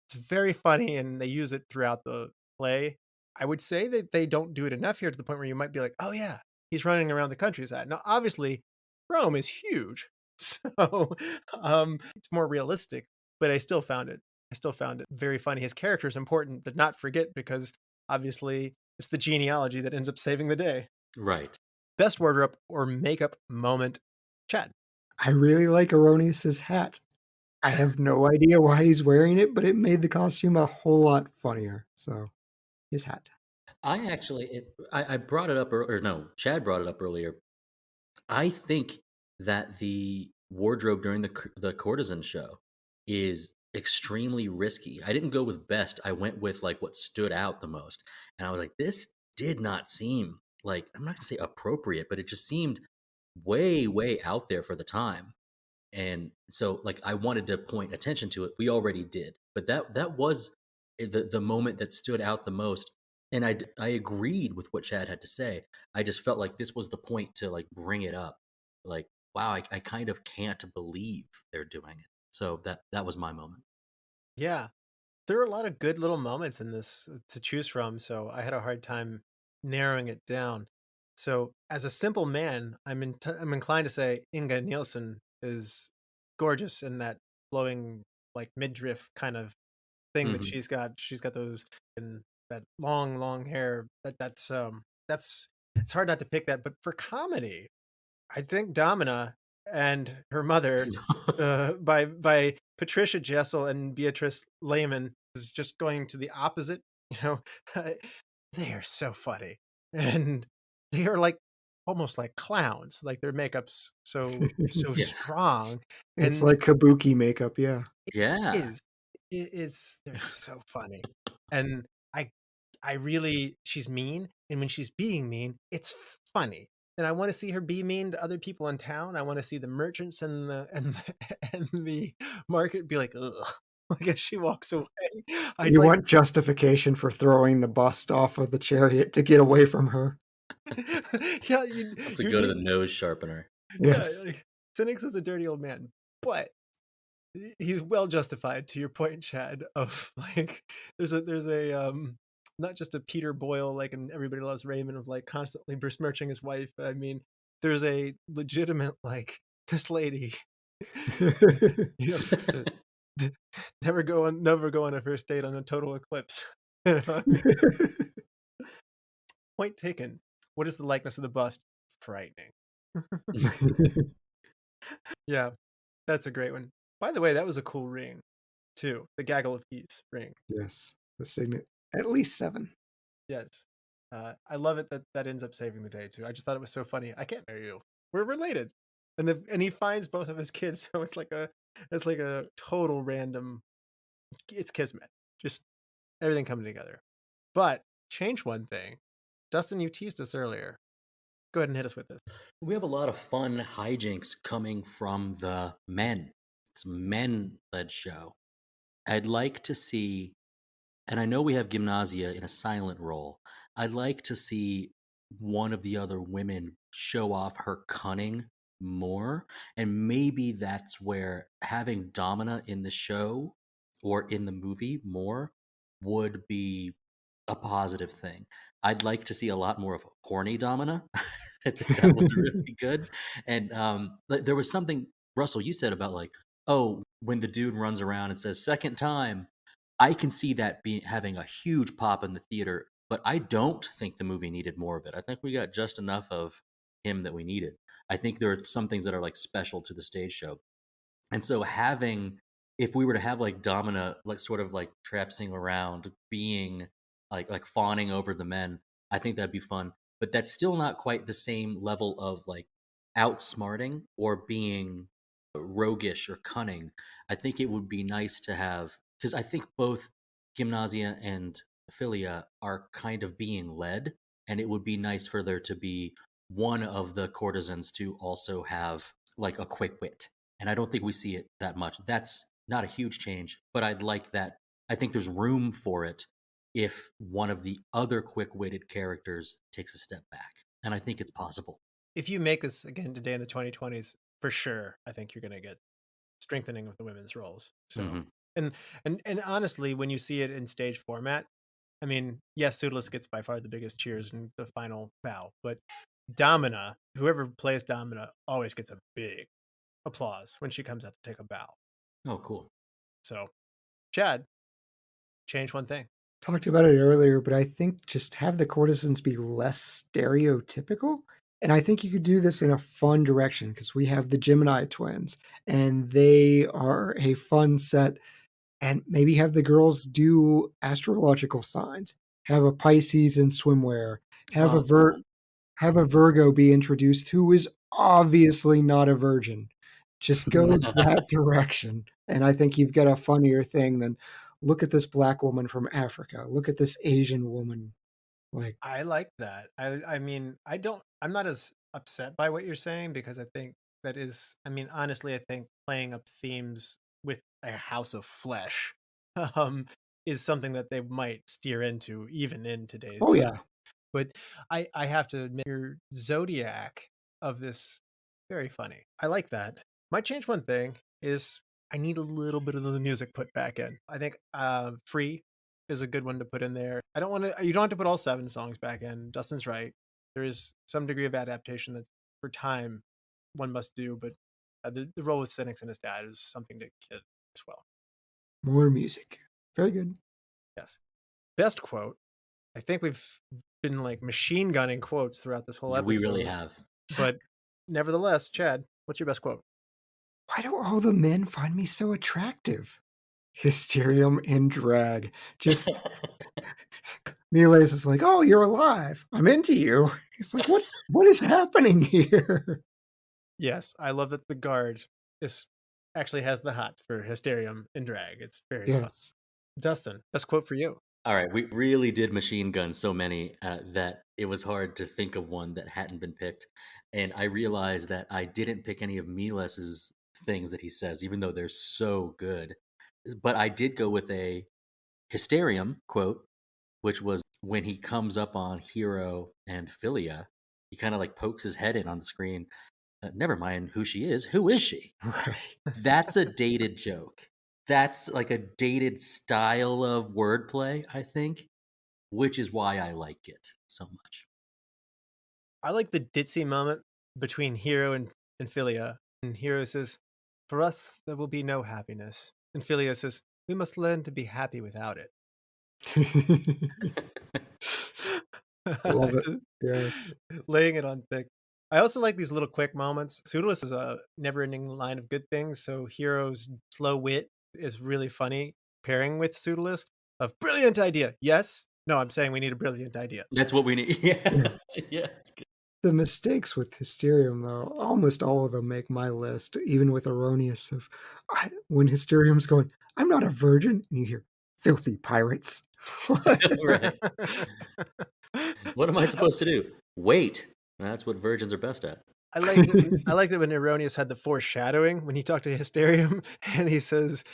It's very funny, and they use it throughout the play. I would say that they don't do it enough here to the point where you might be like, oh yeah, he's running around the countryside. Now, obviously, Rome is huge, so it's more realistic, but I still found it very funny. His character is important to not forget because obviously it's the genealogy that ends up saving the day. Right. Best wardrobe or makeup moment, Chad. I really like Erroneous's hat. I have no idea why he's wearing it, but it made the costume a whole lot funnier. So, his hat. I brought it up, or no, Chad brought it up earlier. I think that the wardrobe during the courtesan show is extremely risky. I didn't go with best. I went with like what stood out the most. And I was like, this did not seem like, I'm not going to say appropriate, but it just seemed way, way out there for the time. And so like I wanted to point attention to it. We already did. But that was the moment that stood out the most. And I agreed with what Chad had to say. I just felt like this was the point to like bring it up. Like, wow, I kind of can't believe they're doing it. So that was my moment. Yeah, there are a lot of good little moments in this to choose from, so I had a hard time narrowing it down. So, as a simple man, I'm inclined to say Inga Neilsen is gorgeous in that flowing like midriff kind of thing that Mhm. she's got. She's got those and that long hair. That's it's hard not to pick that. But for comedy, I think Domina and her mother by Patricia, Jessel, and Beatrix Lehmann is just going to the opposite. You know, they are so funny, and they are like almost like clowns. Like their makeup's so Yeah. strong. It's And like kabuki makeup, yeah. Yeah. they're so funny. And I really, she's mean, and when she's being mean, it's funny. And I want to see her be mean to other people in town. I want to see the merchants and the market be like, ugh. Like as she walks away. I'd You like want justification for throwing the bust off of the chariot to get away from her. yeah, Have to go to the nose sharpener. Yes. yeah, like, Cynics is a dirty old man, but he's well justified, to your point, Chad, of like there's a not just a Peter Boyle like in Everybody Loves Raymond of like constantly besmirching his wife. I mean, there's a legitimate like this lady, you know, never go on a first date on a total eclipse. You know what I mean? Point taken. What is the likeness of the bust? Frightening. Yeah, that's a great one. By the way, that was a cool ring, too. The Gaggle of Keys ring. Yes. The signet. At least 7. Yes. I love it that ends up saving the day, too. I just thought it was so funny. I can't marry you. We're related. And he finds both of his kids, so it's like a total random, it's kismet. Just everything coming together. But change one thing. Dustin, you teased us earlier. Go ahead and hit us with this. We have a lot of fun hijinks coming from the men. It's a men-led show. I'd like to see, and I know we have Gymnasia in a silent role. I'd like to see one of the other women show off her cunning more, and maybe that's where having Domina in the show or in the movie more would be a positive thing. I'd like to see a lot more of horny Domina. I think that was really good. And there was something, Russell, you said about like, oh, when the dude runs around and says second time, I can see that being having a huge pop in the theater, but I don't think the movie needed more of it. I think we got just enough of him that we needed. I think there are some things that are like special to the stage show. And so if we were to have like Domina like sort of like traipsing around being like fawning over the men, I think that'd be fun. But that's still not quite the same level of like outsmarting or being roguish or cunning. I think it would be nice to have, because I think both Gymnasia and Philia are kind of being led, and it would be nice for there to be one of the courtesans to also have like a quick wit. And I don't think we see it that much. That's not a huge change, but I'd like that. I think there's room for it if one of the other quick-witted characters takes a step back. And I think it's possible. If you make this again today in the 2020s, for sure, I think you're going to get strengthening of the women's roles. So, and honestly, when you see it in stage format, I mean, yes, Pseudolus gets by far the biggest cheers in the final bow, but Domina, whoever plays Domina, always gets a big applause when she comes out to take a bow. Oh, cool. So, Chad, change one thing. Talked about it earlier, but I think just have the courtesans be less stereotypical. And I think you could do this in a fun direction because we have the Gemini twins and they are a fun set. And maybe have the girls do astrological signs, have a Pisces in swimwear, have a Virgo be introduced who is obviously not a virgin. Just go that direction. And I think you've got a funnier thing than look at this black woman from Africa. Look at this Asian woman. Like, I like that. I mean, I'm not as upset by what you're saying because I think that is, I mean, honestly, I think playing up themes with a house of flesh is something that they might steer into even in today's oh time. yeah. But I have to admit your zodiac of this very funny. I like that. Might change one thing is I need a little bit of the music put back in. I think Free is a good one to put in there. You don't have to put all 7 songs back in. Dustin's right. There is some degree of adaptation that for time one must do, but the role with Cynics and his dad is something to kid as well. More music. Very good. Yes. Best quote. I think we've been like machine gunning quotes throughout this whole episode. We really have. But nevertheless, Chad, what's your best quote? Why do all the men find me so attractive? Hysterium in drag. Just Neilsen is like, oh, you're alive. I'm into you. He's like, what is happening here? Yes, I love that the guard is actually has the hots for Hysterium in drag. It's very fun. Yes. Dustin, best quote for you. All right, we really did machine gun so many that it was hard to think of one that hadn't been picked. And I realized that I didn't pick any of Miles's things that he says, even though they're so good. But I did go with a Hysterium quote, which was when he comes up on Hero and Philia, he kind of like pokes his head in on the screen. Never mind who she is. Who is she? Right. That's a dated joke. That's like a dated style of wordplay, I think, which is why I like it so much. I like the ditzy moment between Hero and Philia. And Hero says, "For us, there will be no happiness." And Philia says, "We must learn to be happy without it." Love it. Yes. Laying it on thick. I also like these little quick moments. Pseudolus is a never-ending line of good things, so Hero's slow wit is really funny pairing with Pseudolus of brilliant idea. Yes? No, I'm saying we need a brilliant idea. That's what we need. Yeah. Yeah. It's good. The mistakes with Hysterium, though, almost all of them make my list, even with Erroneous of when Hysterium's going, "I'm not a virgin," and you hear, "Filthy pirates." Right. What am I supposed to do? Wait. That's what virgins are best at. I liked it when Erroneous had the foreshadowing when he talked to Hysterium, and he says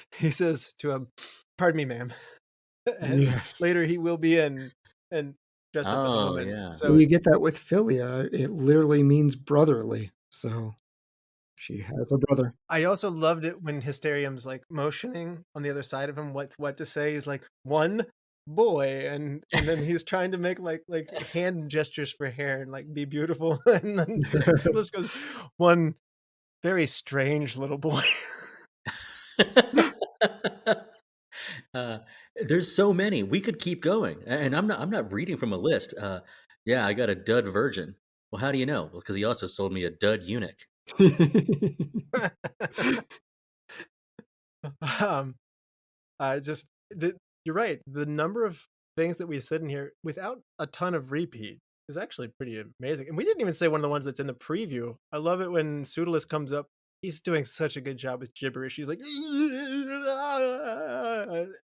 to him, "Pardon me, ma'am." And Yes. later he will be in and dressed up as a Oh, woman. yeah. So When you get that with Philia, it literally means brotherly. So she has a brother. I also loved it when Hysterium's like motioning on the other side of him what to say. He's like, "One boy," and then he's trying to make like hand gestures for hair and like be beautiful, and then Pseudolus goes, "One very strange little boy." uh, there's so many. We could keep going, and I'm not reading from a list. Yeah, I got a dud virgin. Well, how do you know? Well, because he also sold me a dud eunuch. I just you're right. The number of things that we said in here without a ton of repeat is actually pretty amazing. And we didn't even say one of the ones that's in the preview. I love it when Pseudolus comes up. He's doing such a good job with gibberish. He's like,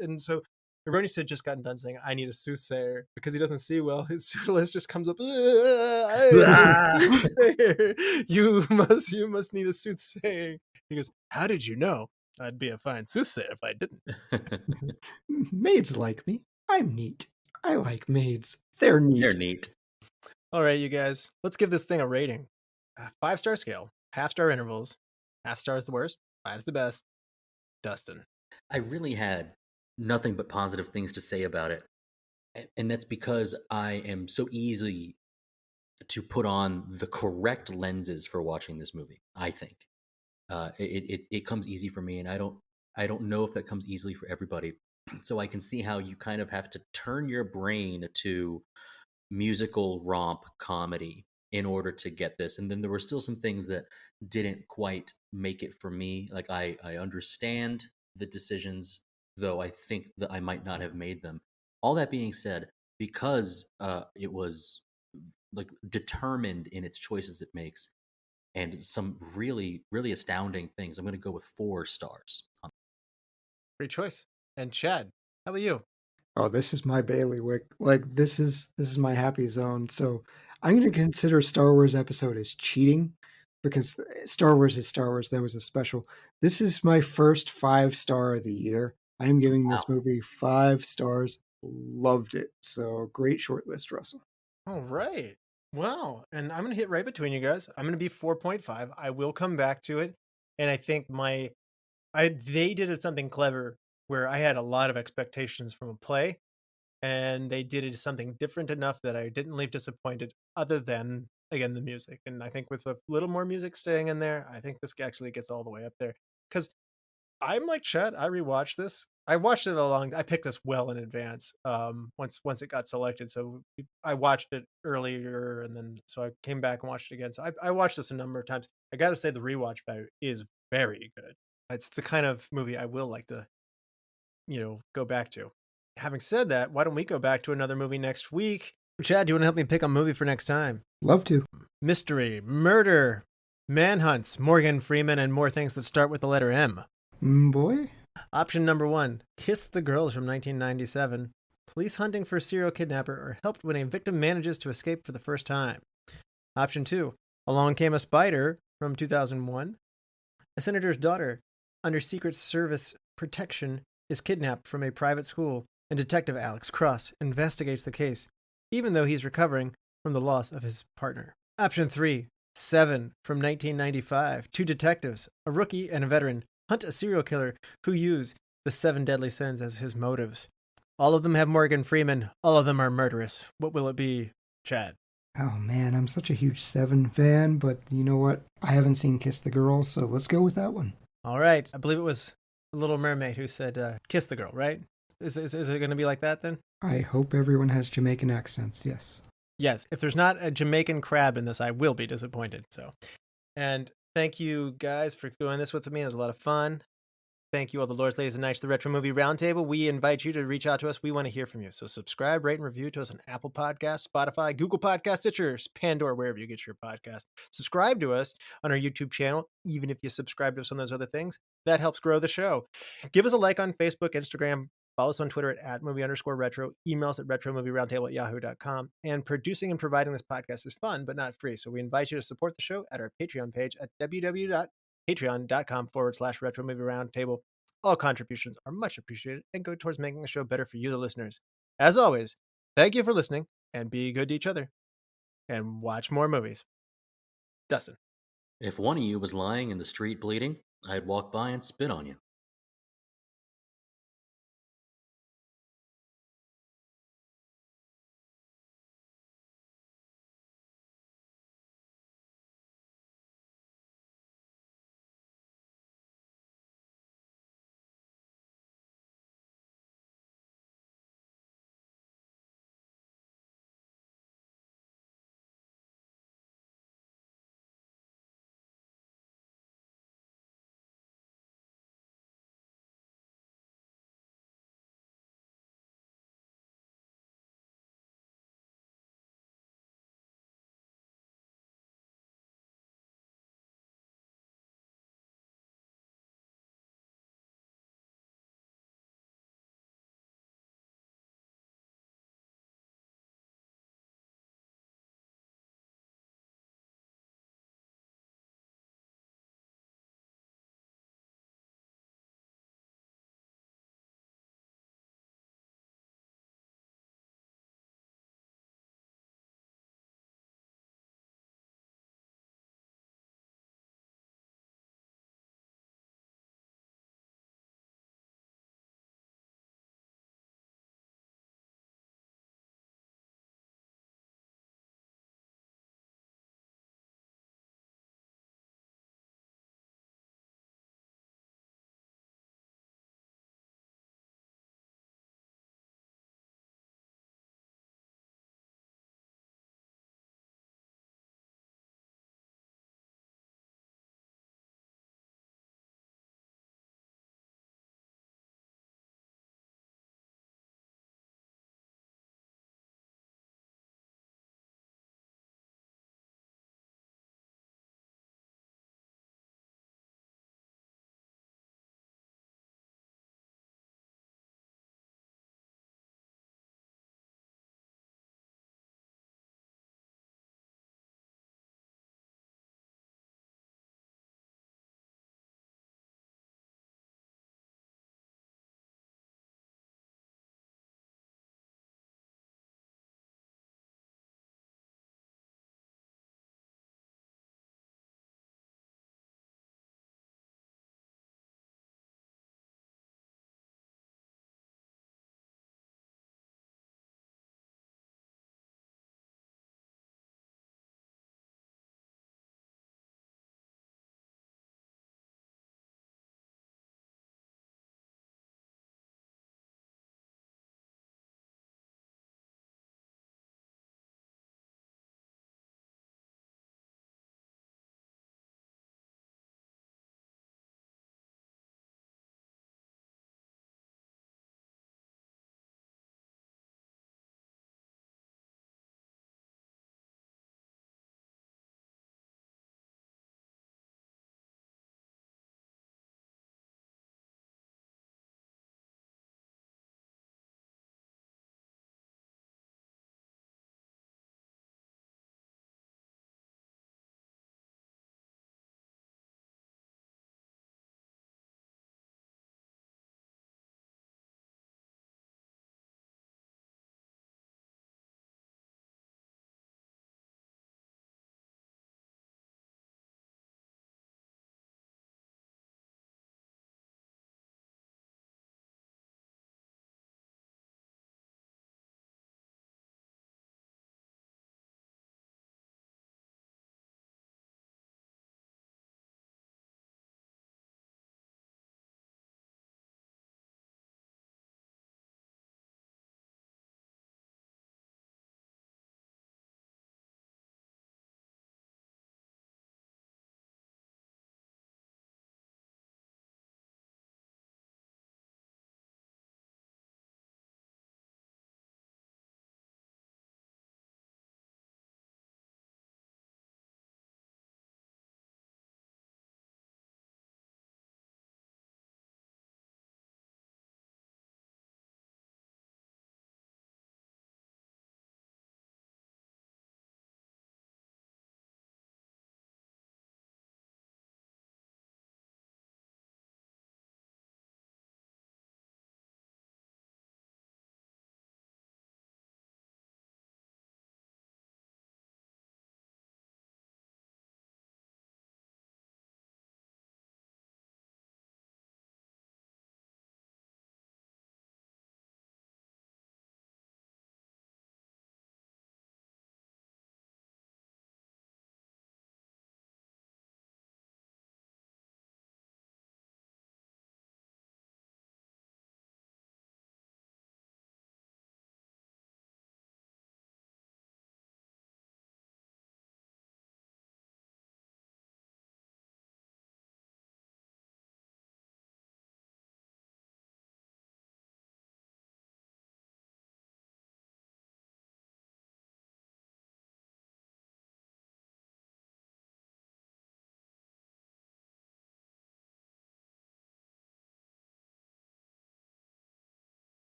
and so Erroneous had just gotten done saying, "I need a soothsayer," because he doesn't see well. His Pseudolus just comes up, "I need a soothsayer. You must need a soothsayer." He goes, "How did you know? I'd be a fine soothsayer if I didn't." Maids like me. I'm neat. I like maids. They're neat. They're neat. All right, you guys, let's give this thing a rating. 5-star scale, half-star intervals. Half star is the worst, 5's the best. Dustin. I really had nothing but positive things to say about it. And that's because I am so easy to put on the correct lenses for watching this movie, I think. It comes easy for me, and I don't know if that comes easily for everybody. So I can see how you kind of have to turn your brain to musical romp comedy in order to get this. And then there were still some things that didn't quite make it for me. Like I understand the decisions, though I think that I might not have made them. All that being said, because it was like determined in its choices it makes, and some really, really astounding things, I'm going to go with 4 stars. Great choice. And Chad, how about you? Oh, this is my bailiwick. Like this is my happy zone. So I'm going to consider Star Wars episode as cheating because Star Wars is Star Wars. That was a special. This is my first 5-star of the year. I am giving this movie 5 stars. Loved it. So great short list, Russell. All right. Wow. And I'm going to hit right between you guys. I'm going to be 4.5. I will come back to it. And I think they did something clever where I had a lot of expectations from a play, and they did it something different enough that I didn't leave disappointed, other than, again, the music. And I think with a little more music staying in there, I think this actually gets all the way up there. Because I'm like Chad, I rewatched this. I watched it I picked this well in advance. Once it got selected, so I watched it earlier, and then so I came back and watched it again. So I watched this a number of times. I got to say the rewatch value is very good. It's the kind of movie I will like to, go back to. Having said that, why don't we go back to another movie next week? Chad, do you want to help me pick a movie for next time? Love to. Mystery, murder, manhunts, Morgan Freeman, and more things that start with the letter M. Boy? Option number 1, Kiss the Girls from 1997. Police hunting for a serial kidnapper are helped when a victim manages to escape for the first time. Option 2, Along Came a Spider from 2001. A senator's daughter, under Secret Service protection, is kidnapped from a private school, and Detective Alex Cross investigates the case, even though he's recovering from the loss of his partner. Option 3, Seven from 1995. Two detectives, a rookie and a veteran, hunt a serial killer who use the 7 deadly sins as his motives. All of them have Morgan Freeman. All of them are murderous. What will it be, Chad? Oh man, I'm such a huge Seven fan, but you know what? I haven't seen Kiss the Girl, so let's go with that one. All right. I believe it was The Little Mermaid who said, kiss the girl, right? Is it going to be like that then? I hope everyone has Jamaican accents, yes. Yes. If there's not a Jamaican crab in this, I will be disappointed. So, and thank you guys for doing this with me. It was a lot of fun. Thank you, all the lords, ladies, and knights, the Retro Movie Roundtable. We invite you to reach out to us. We want to hear from you. So subscribe, rate, and review to us on Apple Podcasts, Spotify, Google Podcasts, Stitcher, Pandora, wherever you get your podcast. Subscribe to us on our YouTube channel, even if you subscribe to us on those other things. That helps grow the show. Give us a like on Facebook, Instagram. Follow us on Twitter at @movie_retro. Email us at retromovieroundtable@yahoo.com. And producing and providing this podcast is fun, but not free. So we invite you to support the show at our Patreon page at www.patreon.com/Retro Movie Roundtable. All contributions are much appreciated and go towards making the show better for you, the listeners. As always, thank you for listening, and be good to each other. And watch more movies. Dustin. If one of you was lying in the street bleeding, I'd walk by and spit on you.